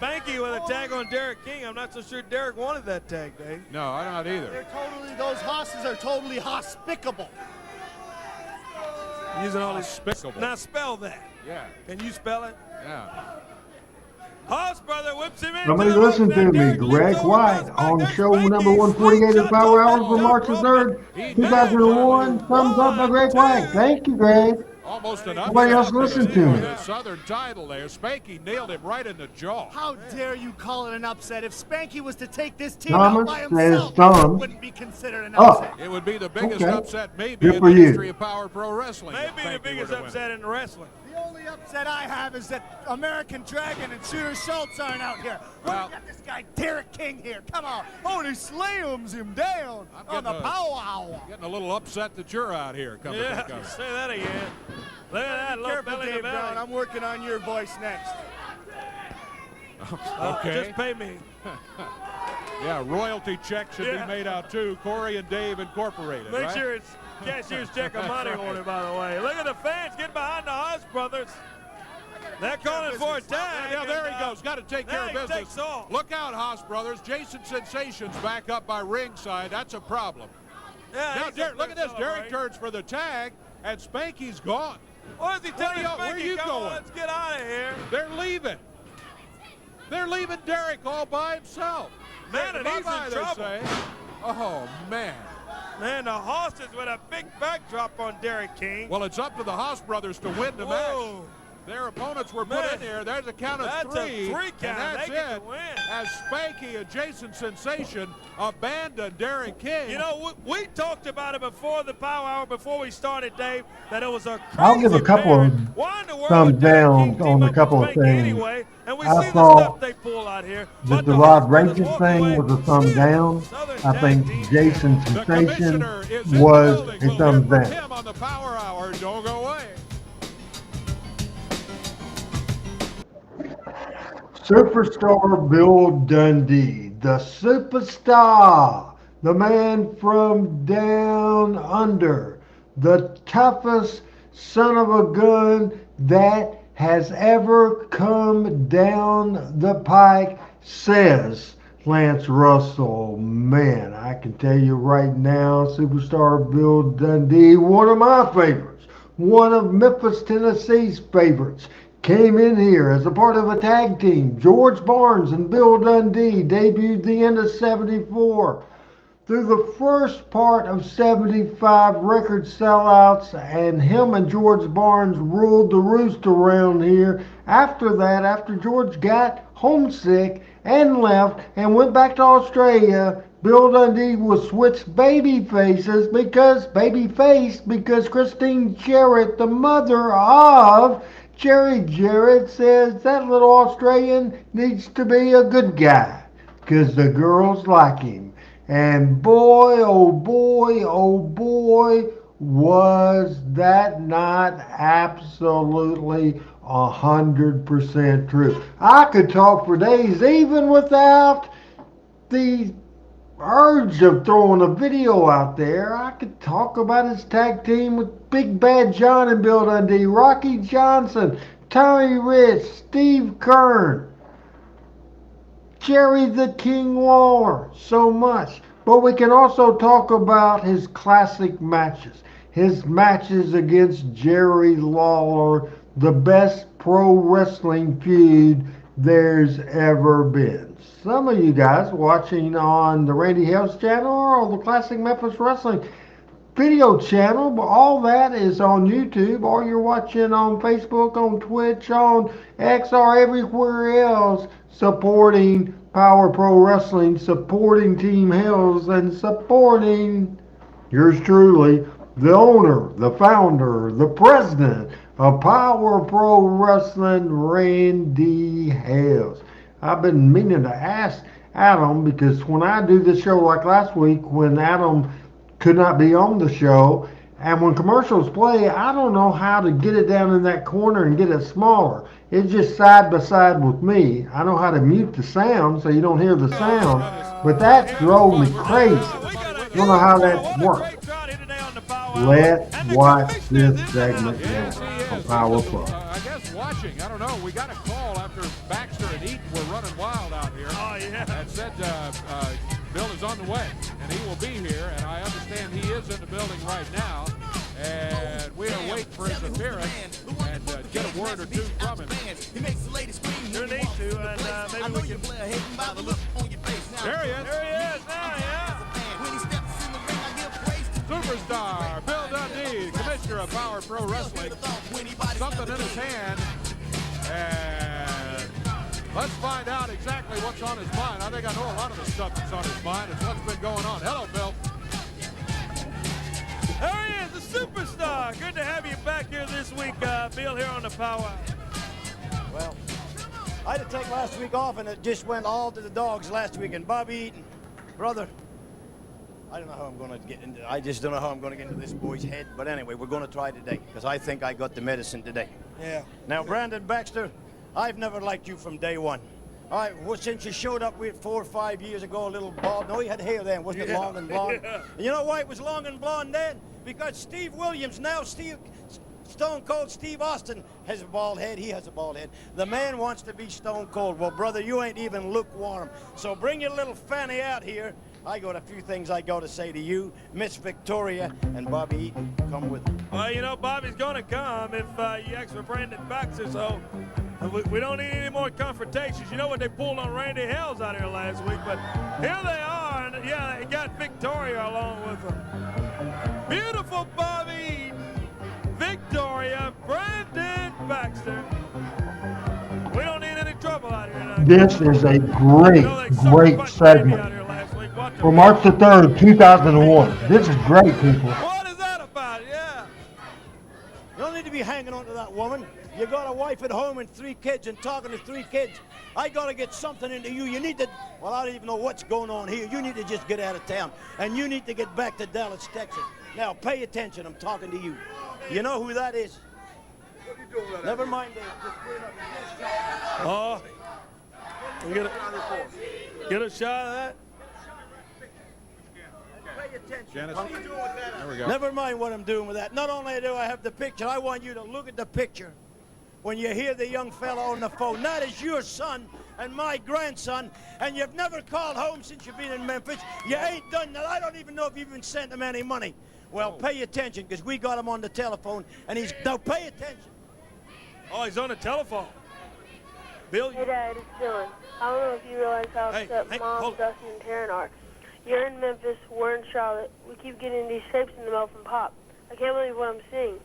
Spanky with a tag on Derek King. I'm not so sure Derek wanted that tag, Dave. No, I'm not either. They're totally, those hosses are totally hospicable. Using all these. Despicable. Now spell that. Yeah, Can you spell it? yeah. Haas brother whips him in. Somebody listen to me, Greg White, on show number 148 of Power Hours for March the 3rd, 2001. Thumbs up by Greg White. Thank you, Greg. Almost an Nobody else listen to me. The Southern title there. Spanky nailed him right in the jaw. How dare you call it an upset? If Spanky was to take this team Thomas out by says himself, it thumbs wouldn't be considered an up. upset. It would be the biggest Okay. upset maybe Good in for the you. history of Power Pro Wrestling. if Maybe the Spanky biggest were to win. upset in wrestling. The only upset I have is that American Dragon and Shooter Schultz aren't out here. Well, we got this guy Derek King here. Come on. Oh, and he slams him down on the Powa. Getting a little upset that you're out here. Coming Say that again. Look at that little belly to belly. I'm working on your voice next. Okay. Just pay me. Yeah, royalty check should be made out too. Corey and Dave Incorporated. Make right? sure it's cashier's check of money order, by the way. Look at the fans getting behind the Haas brothers. They're calling for a tag. Yeah, there he goes. Got to take care of business. Look out, Haas brothers. Jason Sensation's back up by ringside. That's a problem. Yeah, now, look at this. Derek turns for the tag, and Spanky's gone. What is he telling you? Where are you going? Let's get out of here. They're leaving. They're leaving Derek all by himself. Man, and he's in trouble. Say. Oh, man. Man, the Hosses with a big backdrop on Derek King. Well, it's up to the Haas brothers to win the match. Their opponents were put in there. There's a count of three. That's a 3 count. And that's they get it. to win. As Spanky and Jason Sensation abandoned Derek King. You know, we talked about it before the Power Hour, before we started, Dave, that it was a crazy I'll give a couple of thumbs down on a couple of things. Anyway, and we I see the thought stuff they pull out here. that the Rod Rages thing was a thumb down. I think Jason Sensation was a thumbs down. Him on the Power Hour. Don't go away. Superstar Bill Dundee, the superstar, the man from down under, the toughest son of a gun that has ever come down the pike, says Lance Russell. Man, I can tell you right now, Superstar Bill Dundee, one of my favorites, one of Memphis, Tennessee's favorites, came in here as a part of a tag team. George Barnes and Bill Dundee debuted the end of '74. Through the first part of '75, record sellouts, and him and George Barnes ruled the roost around here. After that, after George got homesick and left and went back to Australia, Bill Dundee was switched babyface because Christine Jarrett, the mother of Jerry Jarrett, says that little Australian needs to be a good guy because the girls like him. And boy, oh boy, oh boy, was that not absolutely 100% true. I could talk for days even without the urge of throwing a video out there. I could talk about his tag team with Big Bad John and Bill Dundee, Rocky Johnson, Tommy Rich, Steve Kern, Jerry the King Lawler, so much. But we can also talk about his classic matches. His matches against Jerry Lawler, the best pro wrestling feud there's ever been. Some of you guys watching on the Randy Hales channel or the Classic Memphis Wrestling video channel, but all that is on YouTube, or you're watching on Facebook, on Twitch, on X, or everywhere else, supporting Power Pro Wrestling, supporting Team Hales, and supporting yours truly, the owner, the founder, the president of Power Pro Wrestling, Randy Hales. I've been meaning to ask Adam, because when I do this show like last week, when Adam could not be on the show, and when commercials play, I don't know how to get it down in that corner and get it smaller. It's just side by side with me. I know how to mute the sound so you don't hear the sound, but that drove me crazy. I don't know how that works. Let's watch this segment now on Power Pro. I guess watching, I don't know, we got a call after Baxter and Eaton were running wild out here. Oh, yeah. And said Bill is on the way, and he will be here, and I understand he is in the building right now, and we are waiting for his appearance and get a word or two from him. You need to, and maybe we can... There he is. There he is now, yeah. Superstar Bill Dundee, commissioner of Power Pro Wrestling, something in his hand, and let's find out exactly what's on his mind. I think I know a lot of the stuff that's on his mind. It's what's been going on. Hello, Bill. There he is, the superstar. Good to have you back here this week, Bill, here on the Powa. Well, I had to take last week off, and it just went all to the dogs last week. And Bobby Eaton, brother, I don't know how I'm going to get into. I just don't know how I'm going to get into this boy's head. But anyway, we're going to try today because I think I got the medicine today. Yeah. Now, Brandon Baxter, I've never liked you from day one. All right, well, since you showed up with 4 or 5 years ago, a little bald. No, he had hair then, wasn't it? Long and blonde. Yeah. And you know why it was long and blonde then? Because Steve Williams, now Stone Cold Steve Austin has a bald head. He has a bald head. The man wants to be Stone Cold. Well, brother, you ain't even lukewarm. So bring your little fanny out here. I got a few things I got to say to you, Miss Victoria and Bobby Eaton. Come with me. Well, you know, Bobby's going to come if you ask for Brandon Baxter, so we don't need any more confrontations. You know what they pulled on Randy Hales out here last week, but here they are, and yeah, they got Victoria along with them. Beautiful Bobby Eaton, Victoria, Brandon Baxter. We don't need any trouble out here now. This is a great segment. For March the 3rd, 2001. This is great, people. What is that about? Yeah. You don't need to be hanging on to that woman. You got a wife at home and 3 kids and talking to 3 kids. I got to get something into you. You need to, well, I don't even know what's going on here. You need to just get out of town. And you need to get back to Dallas, Texas. Now, pay attention. I'm talking to you. You know who that is? What are you doing with that? Never mind that. Oh. We get a shot of that? Pay attention. Janice, What are you doing with that? there we go. Never mind what I'm doing with that. Not only do I have the picture, I want you to look at the picture. When you hear the young fella on the phone, that is your son and my grandson, and you've never called home since you've been in Memphis. You ain't done that. I don't even know if you've even sent him any money. Well, pay attention, because we got him on the telephone, and he's, now pay attention. Oh, he's on the telephone. Bill, Hey, Dad, it's Dylan. I don't know if you realize how upset Mom, hold on. Dustin, and Taryn are. You're in Memphis, we're in Charlotte. We keep getting these tapes in the mail from Pop. I can't believe what I'm seeing.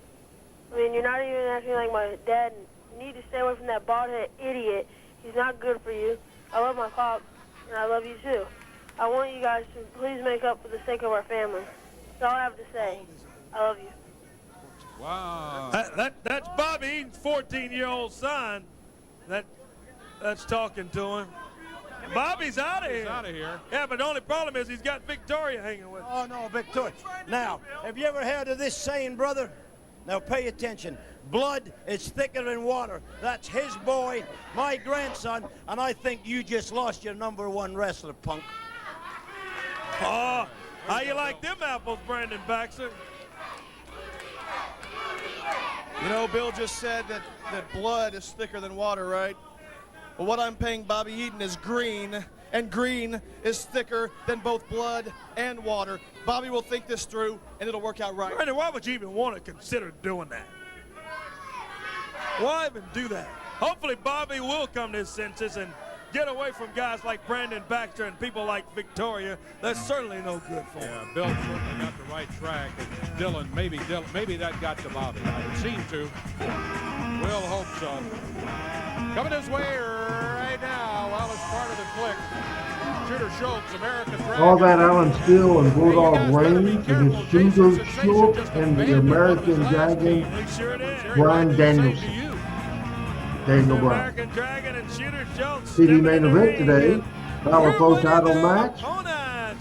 I mean, you're not even acting like my dad. You need to stay away from that bald-headed idiot. He's not good for you. I love my Pop, and I love you too. I want you guys to please make up for the sake of our family. That's all I have to say. I love you. Wow. That's Bobby Eaton's 14-year-old son that's talking to him. Bobby's out of here. He's out of here. Yeah, but the only problem is he's got Victoria hanging with him. Oh, no, Victoria. Now, have you ever heard of this saying, brother? Now, pay attention. Blood is thicker than water. That's his boy, my grandson, and I think you just lost your #1 wrestler, punk. Oh, how you like them apples, Brandon Baxter? You know, Bill just said that blood is thicker than water, right? Well, what I'm paying Bobby Eaton is green, and green is thicker than both blood and water. Bobby will think this through, and it'll work out right. Brandon, why would you even want to consider doing that? Why even do that? Hopefully Bobby will come to his senses and get away from guys like Brandon Baxter and people like Victoria. That's certainly no good for him. Yeah, Bill certainly got the right track. And Dylan, maybe that got to Bobby. It seemed to. We'll hope so. Coming his way right now, well, it's part of the click. Shooter Schultz, American Dragon. All that Alan Steele and Bulldog Reigns against Shooter Schultz and the American Dragon, Brian Danielson. Daniel Bryan. American Dragon and Shooter Schultz. TV main event today, Power Pro title match,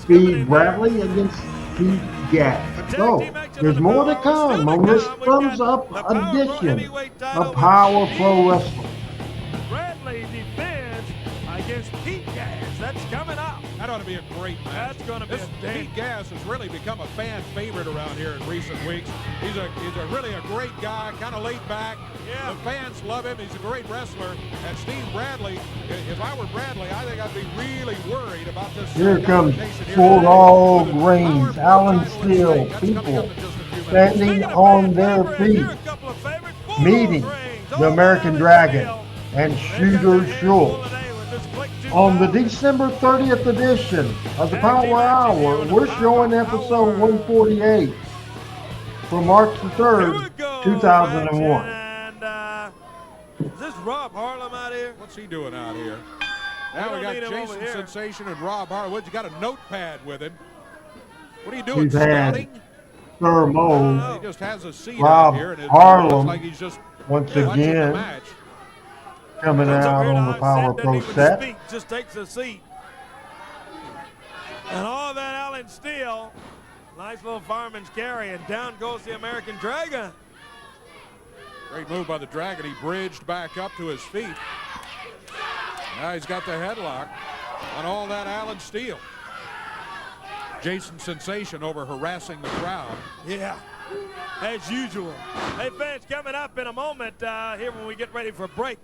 Steve Bradley against Steve Gadd. So, there's more to come on this thumbs up edition of Power Pro Wrestling. Bradley defends against Pete Gas. That's coming up. That ought to be a great match. That's going to be a damn. Pete Gas has really become a fan favorite around here in recent weeks. He's really a great guy, kind of laid back. Yeah. The fans love him. He's a great wrestler. And Steve Bradley, if I were Bradley, I think I'd be really worried about this. Here comes Bulldog Reigns, Alan Steele, people standing on their feet, meeting the American Dragon and Shooter Schultz. On the December 30th edition of the Power Hour, we're showing episode 148 for March the 3rd, 2001. And is this Rob Harlem out here? What's he doing out here? Now we got Jason Sensation and Rob Harwood. You got a notepad with him. What are you doing, We've had scouting? Thermo. He just has a seat Rob out here, and it Harlem, looks like he's just once watching the again, match. coming Comes up out here on to the Power Sid, Pro doesn't even set. speak, just takes a seat. And all that Allen Steele. Nice little fireman's carry, and down goes the American Dragon. Great move by the Dragon. He bridged back up to his feet. Now he's got the headlock on all that Allen Steele. Jason Sensation over harassing the crowd. Yeah, as usual. Hey, fans, coming up in a moment here when we get ready for break.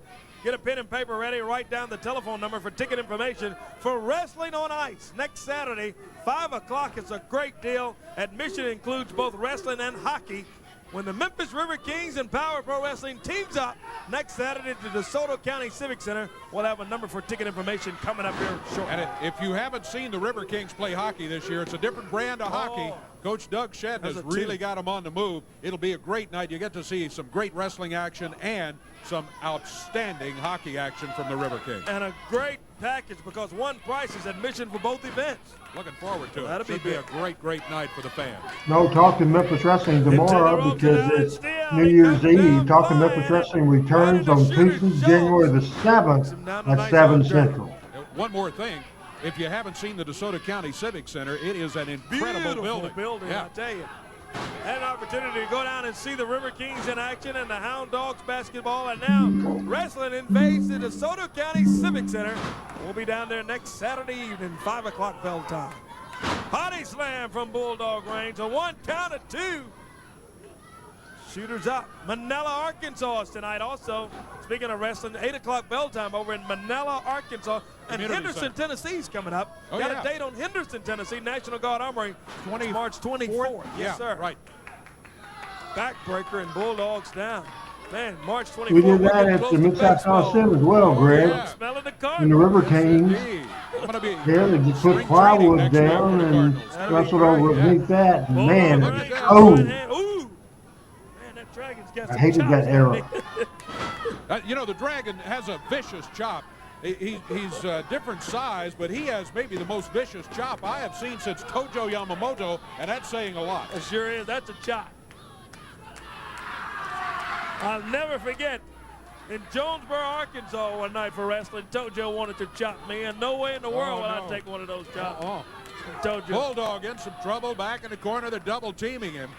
Get a pen and paper ready. Write down the telephone number for ticket information for Wrestling on Ice next Saturday, 5 o'clock. It's a great deal. Admission includes both wrestling and hockey. When the Memphis River Kings and Power Pro Wrestling teams up next Saturday at the DeSoto County Civic Center. We'll have a number for ticket information coming up here shortly. And if you haven't seen the River Kings play hockey this year, it's a different brand of hockey. Coach Doug Shedd has really got them on the move. It'll be a great night. You get to see some great wrestling action and some outstanding hockey action from the River Kings. And a great package because one price is admission for both events. Looking forward to it. That'll Should be a great, great night for the fans. No, talk to Memphis Wrestling tomorrow because it's New Year's Eve. Talk to Memphis Wrestling returns on Tuesday, January the 7th at 7 Central. One more thing. If you haven't seen the DeSoto County Civic Center, it is an incredible building. I tell you. Had an opportunity to go down and see the River Kings in action and the Hound Dogs basketball, and now wrestling invades the DeSoto County Civic Center. We'll be down there next Saturday evening, 5 o'clock bell time. Body slam from Bulldog range, a 1 count of 2. Shooters up. Manila, Arkansas is tonight also. Speaking of wrestling, 8 o'clock bell time over in Manila, Arkansas. And Henderson, Tennessee's coming up. Got a date on Henderson, Tennessee, National Guard Armory, March 24th. Yes, sir. Right. Backbreaker and Bulldogs down. Man, March 24th. We did that at the Mid-South Coliseum as well, Greg. In the River Kings. Yeah, they just put plywood down and wrestled overneath that. And man, I hated that era. You know, the Dragon has a vicious chop. He's a different size, but he has maybe the most vicious chop I have seen since Tojo Yamamoto, and that's saying a lot. It sure is. That's a chop. I'll never forget in Jonesboro, Arkansas one night for wrestling, Tojo wanted to chop me, and no way in the world would I take one of those chops. Tojo. Bulldog in some trouble back in the corner. They're double teaming him.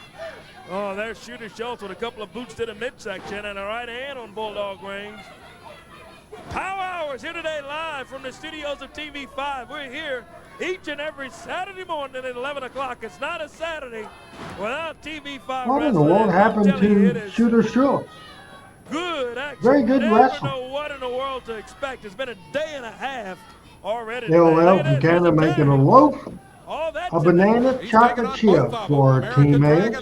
Oh, there's Shooter Schultz with a couple of boots to the midsection and a right hand on Bulldog range. Power Hours here today live from the studios of TV5. We're here each and every Saturday morning at 11 o'clock. It's not a Saturday without TV5 What in the world happened to Shooter Schultz? Good action. Very good Never wrestler. know what in the world to expect. It's been a day and a half already. LL Buchanan making a loaf, a banana chocolate chip for our teammates.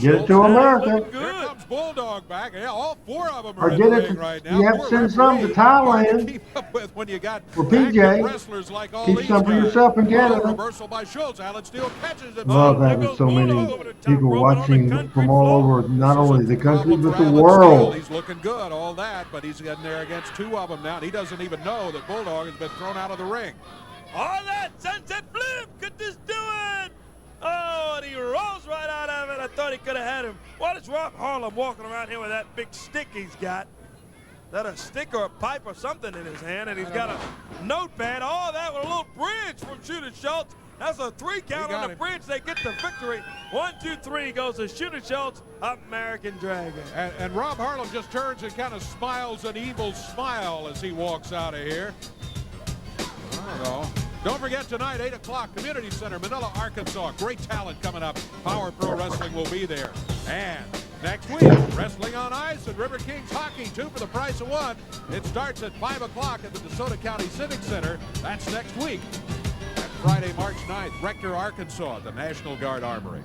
Get it to America. Here comes Bulldog back. Yeah, all 4 of them Or are get in the it ring to, right now. you have to send some to Thailand. Keep up with when you got For PJ, wrestlers like all keep these some for guys. yourself in Canada. Reversal by Schultz. Allen Steele catches him. Love having so many people watching from all over, not only the country, but the world. He's looking good, all that, but he's getting there against 2 of them now, and he doesn't even know that Bulldog has been thrown out of the ring. All that sunset flip, could this do it? Oh, and he rolls right out of it. I thought he could have had him. What is Rob Harlem walking around here with that big stick he's got? Is that a stick or a pipe or something in his hand? And he's got a notepad. All that with a little bridge from Shooter Schultz. That's a 3 count on the bridge. They get the victory. 1, 2, 3 goes to Shooter Schultz, American Dragon. And Rob Harlem just turns and kind of smiles an evil smile as he walks out of here. I don't know. Don't forget tonight, 8 o'clock, Community Center, Manila, Arkansas. Great talent coming up. Power Pro Wrestling will be there. And next week, Wrestling on Ice and River Kings Hockey, 2 for the price of 1. It starts at 5 o'clock at the DeSoto County Civic Center. That's next week. That's Friday, March 9th, Rector, Arkansas, at the National Guard Armory.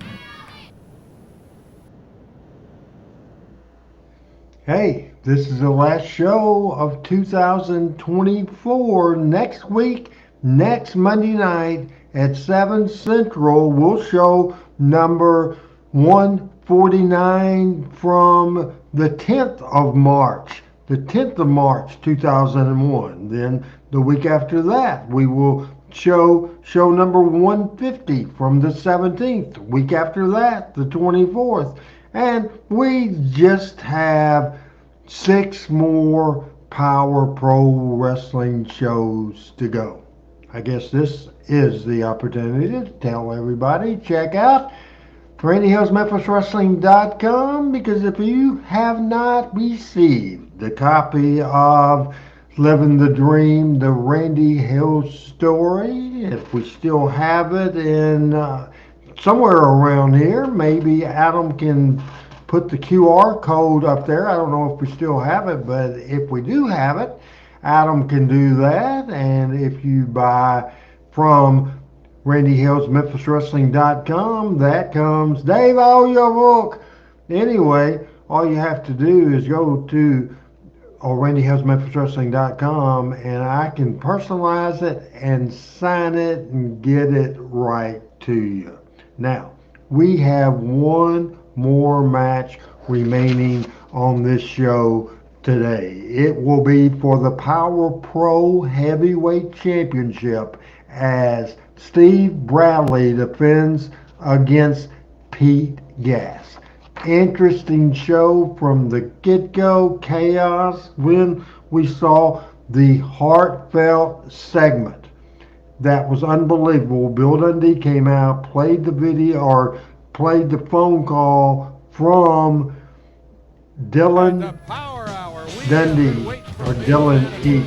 Hey, this is the last show of 2024. Next week, next Monday night at 7 Central, we'll show number 149 from the 10th of March. The 10th of March, 2001. Then the week after that, we will show number 150 from the 17th. Week after that, the 24th. And we just have 6 more Power Pro Wrestling shows to go. I guess this is the opportunity to tell everybody, check out RandyHillsMemphisWrestling.com, because if you have not received the copy of Living the Dream, the Randy Hill story, if we still have it in somewhere around here, maybe Adam can put the QR code up there. I don't know if we still have it, but if we do have it, Adam can do that. And if you buy from RandyHillsMemphisWrestling.com, that comes Dave Audiobook. Anyway, all you have to do is go to RandyHillsMemphisWrestling.com, and I can personalize it and sign it and get it right to you. Now, we have one more match remaining on this show today. It will be for the Power Pro Heavyweight Championship as Steve Bradley defends against Pete Gas. Interesting show from the get-go. Chaos when we saw the heartfelt segment. That was unbelievable. Bill Dundee came out, played the video, or played the phone call from Dylan Dundee, or Dylan E.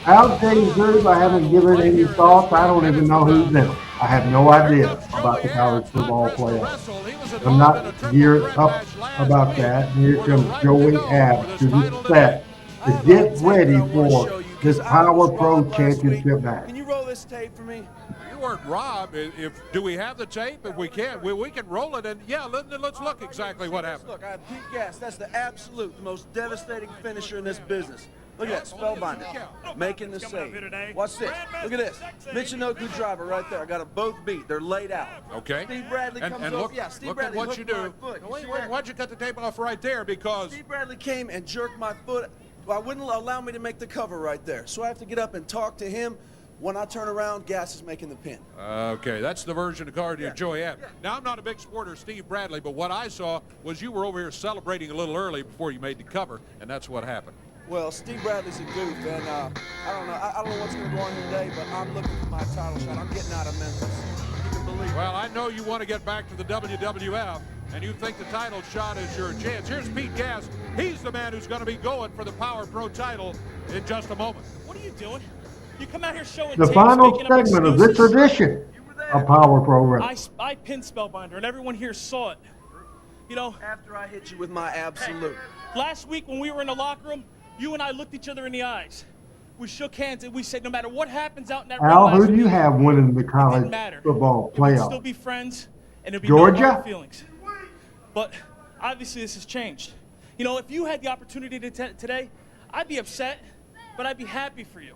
Out Dave's group, I haven't given any thoughts. I don't even know who's in it. I have no idea about the college football playoffs. I'm not geared up about that. And here comes Joey Abs to the set to get ready for this Power Pro Championship match. Can you roll this tape for me? You weren't Rob. Do we have the tape? If we can, we can roll it. And yeah, let's look exactly what happened. Look, I have Pete Gas. That's the absolute most devastating finisher in this business. Look at that, Spellbinder, making the save. Watch this. Look at this. Michinoku driver right there. I got them both beat. They're laid out. Okay. Steve Bradley comes over. Look, Yeah, Steve look Bradley at what you do. Why'd you cut the tape off right there? Because Steve Bradley came and jerked my foot. Well, I wouldn't allow me to make the cover right there. So I have to get up and talk to him. When I turn around, Gas is making the pin. Okay, that's the version of card of Joey Abs. Now, I'm not a big supporter of Steve Bradley, but what I saw was you were over here celebrating a little early before you made the cover, and that's what happened. Well, Steve Bradley's a goof, and I don't know. I don't know what's going to go on here today, but I'm looking for my title shot. I'm getting out of Memphis. You can believe it. Well, I know you want to get back to the WWF, and you think the title shot is your chance. Here's Pete Gas. He's the man who's going to be going for the Power Pro title in just a moment. What are you doing? You come out here showing the final segment of this edition of Power Pro Wrestling. I pinned Spellbinder, and everyone here saw it. You know, after I hit you with my absolute. Last week when we were in the locker room, you and I looked each other in the eyes. We shook hands and we said, no matter what happens out in that Al, ring, who do you have winning the college football playoff? We'd still be friends, and there'd be Georgia? no hard feelings. But obviously this has changed. You know, if you had the opportunity today, I'd be upset, but I'd be happy for you.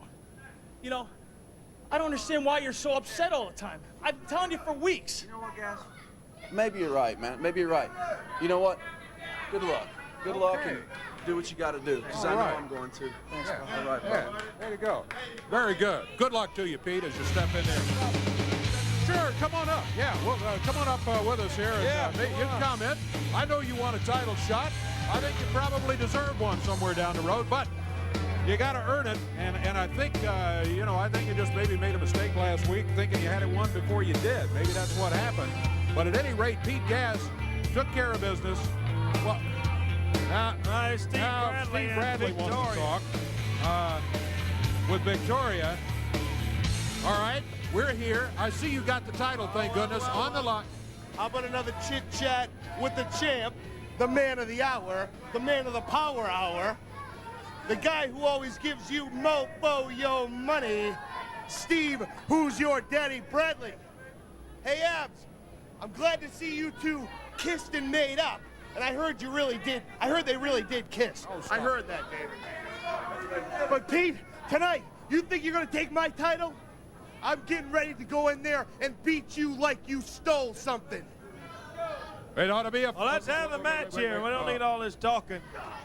You know, I don't understand why you're so upset all the time. I've been telling you for weeks. You know what, Gas? Maybe you're right, man. Maybe you're right. You know what? Good luck. Good luck, and do what you got to do, because I know I'm going to. Thanks, all right, yeah, there you go. Very good. Good luck to you, Pete, as you step in there. Sure, come on up. Yeah, well, come on up with us here. And, you can comment. I know you want a title shot. I think you probably deserve one somewhere down the road, but you got to earn it. And I think, you know, I think you just maybe made a mistake last week thinking you had it won before you did. Maybe that's what happened. But at any rate, Pete Gas took care of business. Well, Steve Bradley wants to talk with Victoria. All right, we're here. I see you got the title, thank goodness, on the line. How about another chit-chat with the champ, the man of the hour, the man of the power hour, the guy who always gives you mofo your money, Steve, who's your daddy, Bradley. Hey, Abs, I'm glad to see you two kissed and made up. And I heard you really did. I heard they really did kiss. I heard that, David. But Pete, tonight, you think you're going to take my title? I'm getting ready to go in there and beat you like you stole something. It ought to be a... Well, let's have the match here. We don't need all this talking.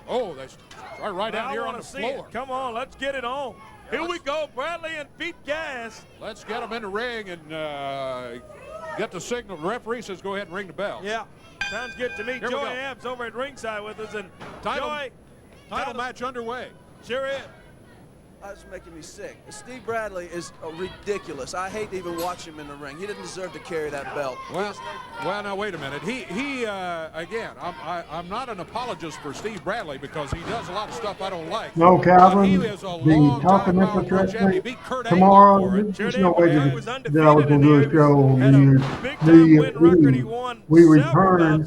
Oh, that's right down here on the floor. Come on, let's get it on. Here we go, Bradley and Pete Gas. Let's get them in the ring and get the signal. The referee says go ahead and ring the bell. Yeah, sounds good to me. Here we Joey go. Abs over at ringside with us, and Title match underway. Sure is. That's making me sick. Steve Bradley is ridiculous. I hate to even watch him in the ring. He didn't deserve to carry that belt. Well, now wait a minute. He again, I'm not an apologist for Steve Bradley because he does a lot of stuff I don't like. No, Calvin, He is a the Talking Memphis Wrestling tomorrow, there's no way that I was going to do a show on we return on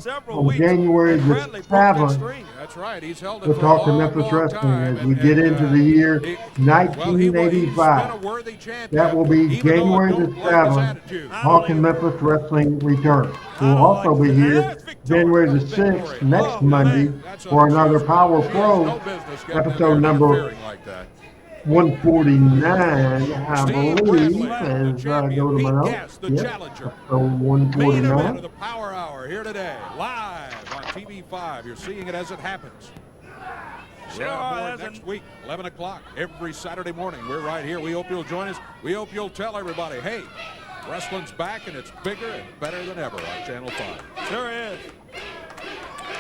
January the 7th. That's right. He's held it We'll for talk a to long, Memphis long Wrestling time, as we get into the year 1985. That will be January the 7th. Talking Memphis Wrestling returns. We'll also be here January the 6th, next Monday, for another Power Pro episode number 149, I believe, as I go to my notes. Yep, episode 149. The Power Hour here today, live on TV5. You're seeing it as it happens. More next week, 11 o'clock, every Saturday morning. We're right here. We hope you'll join us. We hope you'll tell everybody, hey, wrestling's back and it's bigger and better than ever on Channel 5. Sure is.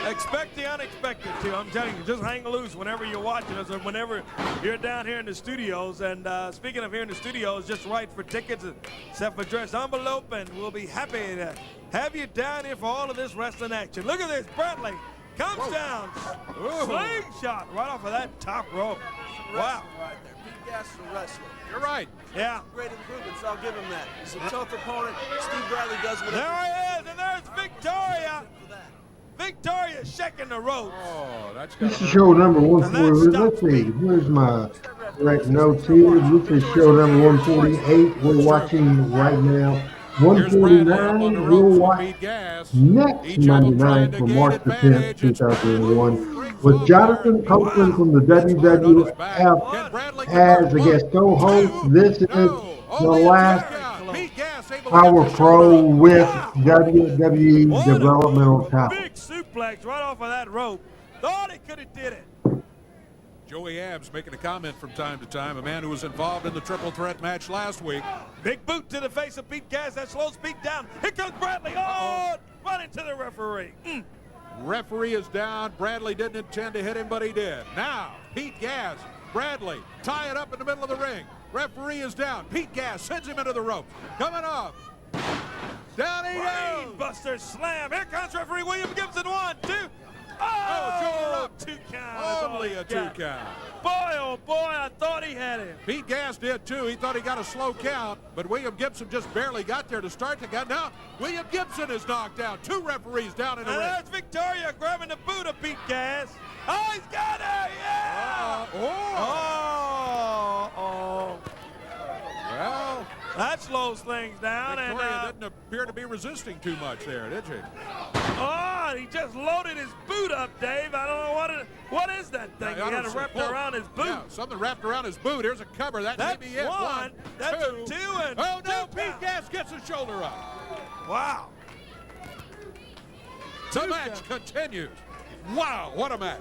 Expect the unexpected, too. I'm telling you, just hang loose whenever you're watching us or whenever you're down here in the studios. And speaking of here in the studios, just write for tickets and set for address envelope, and we'll be happy to have you down here for all of this wrestling action. Look at this, Bradley comes down, slingshot right off of that top rope. Wow. Right there. Pete Gas is a wrestler. You're right. Yeah. Great improvements, I'll give him that. He's a tough opponent. Steve Bradley does whatever. There he is, and there's Victoria. Victoria shaking the ropes. Oh, that's This is show number 140. Let's see, here's my correct notes here. This is show number 148. We're watching right now 149. We'll watch next Monday night for March the 10th, 2001, with Jonathan Copeland from the WWF as a guest co-host. This is the last Power Pro with WWE developmental talent. Big suplex right off of that rope. Thought he could have did it. Joey Abs making a comment from time to time, a man who was involved in the triple threat match last week. Big boot to the face of Pete Gas. That slows Pete down. Here comes Bradley. Oh, run into the referee. Referee is down. Bradley didn't intend to hit him, but he did. Now, Pete Gas, Bradley, tie it up in the middle of the ring. Referee is down. Pete Gas sends him into the ropes. Coming off. Down he goes. Buster slam. Here comes referee William Gibson. 1, 2. shoulder Oh, up. 2 count. Only a 2 count. Boy, oh boy, I thought he had him. Pete Gas did too. He thought he got a slow count, but William Gibson just barely got there to start the count. Now, William Gibson is knocked out. 2 referees down in the ring. And there's Victoria grabbing the boot of Pete Gas. Oh, he's got her. Yeah. Well, that slows things down. Victoria and didn't appear to be resisting too much there, did she? Oh, he just loaded his boot up, Dave. I don't know what is that thing. He had it wrapped around his boot. Yeah, something wrapped around his boot. Here's a cover. That's may be it. 1, that's 2, and oh no, Pete Gas gets his shoulder up. Wow. The match continues. Wow, what a match.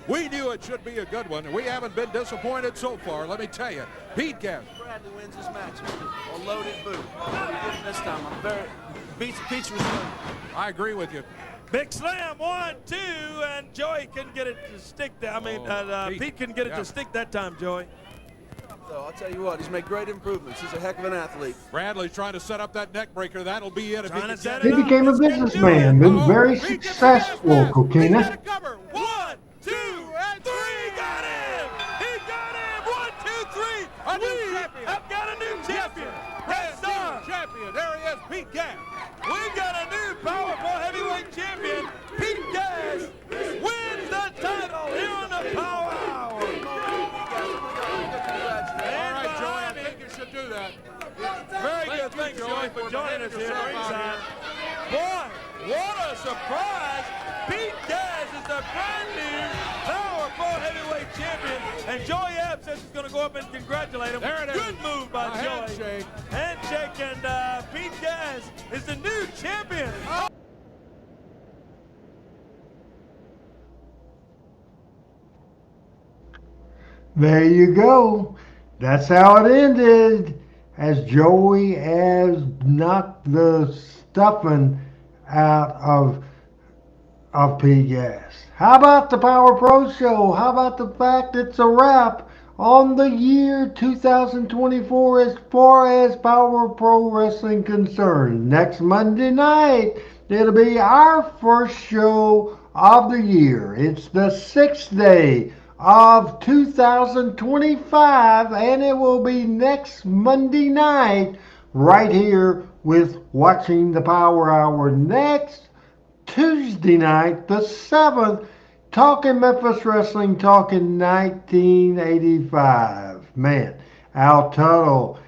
We knew it should be a good one, and we haven't been disappointed so far, let me tell you. Pete Gas. Bradley wins his match. A loaded boot. He didn't this time. I'm very Pete's resilient. I agree with you. Big slam, 1, 2, and Joey couldn't get it to stick there. I mean, Pete couldn't get it to stick that time, Joey. So I'll tell you what, he's made great improvements. He's a heck of an athlete. Bradley's trying to set up that neck breaker. That'll be it. He became a businessman, been very successful, Coquina. 1, 2, and 3, got him! He got him! 1, 2, 3. We have got a new champion. Yes, sir. Champion. There he is, Pete Gas. We got a new Power Pro Heavyweight Champion. Pete Gas wins the title here on the Power Hour. All right, Joey, I think you should do that. Very good. Thanks, Joey, for joining us here at ringside. Boy, what a surprise. Pete Gas is the brand new Power Pro Heavyweight Champion. And Joey Abs says he's going to go up and congratulate him. There it is. Good move by Joey. Handshake. Handshake, and Pete Gas is the new champion. There you go. That's how it ended, as Joey has knocked the stuffing out of P Gas. How about the Power Pro Show? How about the fact it's a wrap on the year 2024 as far as Power Pro Wrestling concerned? Next Monday night, it'll be our first show of the year. It's the 6th day of 2025, and it will be next Monday night right here with Watching the Power Hour. Next Tuesday night, the 7th, talking Memphis Wrestling, talking 1985. Man, Al Tuttle,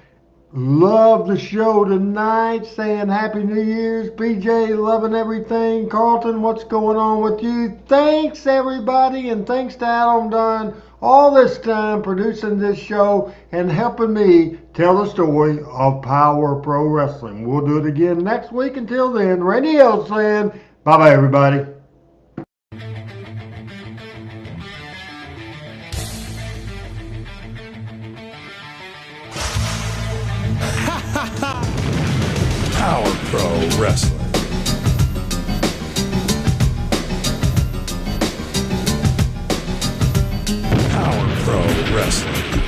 love the show tonight, saying Happy New Year's. PJ, loving everything. Carlton, what's going on with you? Thanks, everybody, and thanks to Adam Dunn all this time producing this show and helping me tell the story of Power Pro Wrestling. We'll do it again next week. Until then, Randy L saying bye-bye, everybody. Power Pro Wrestling. Power Pro Wrestling.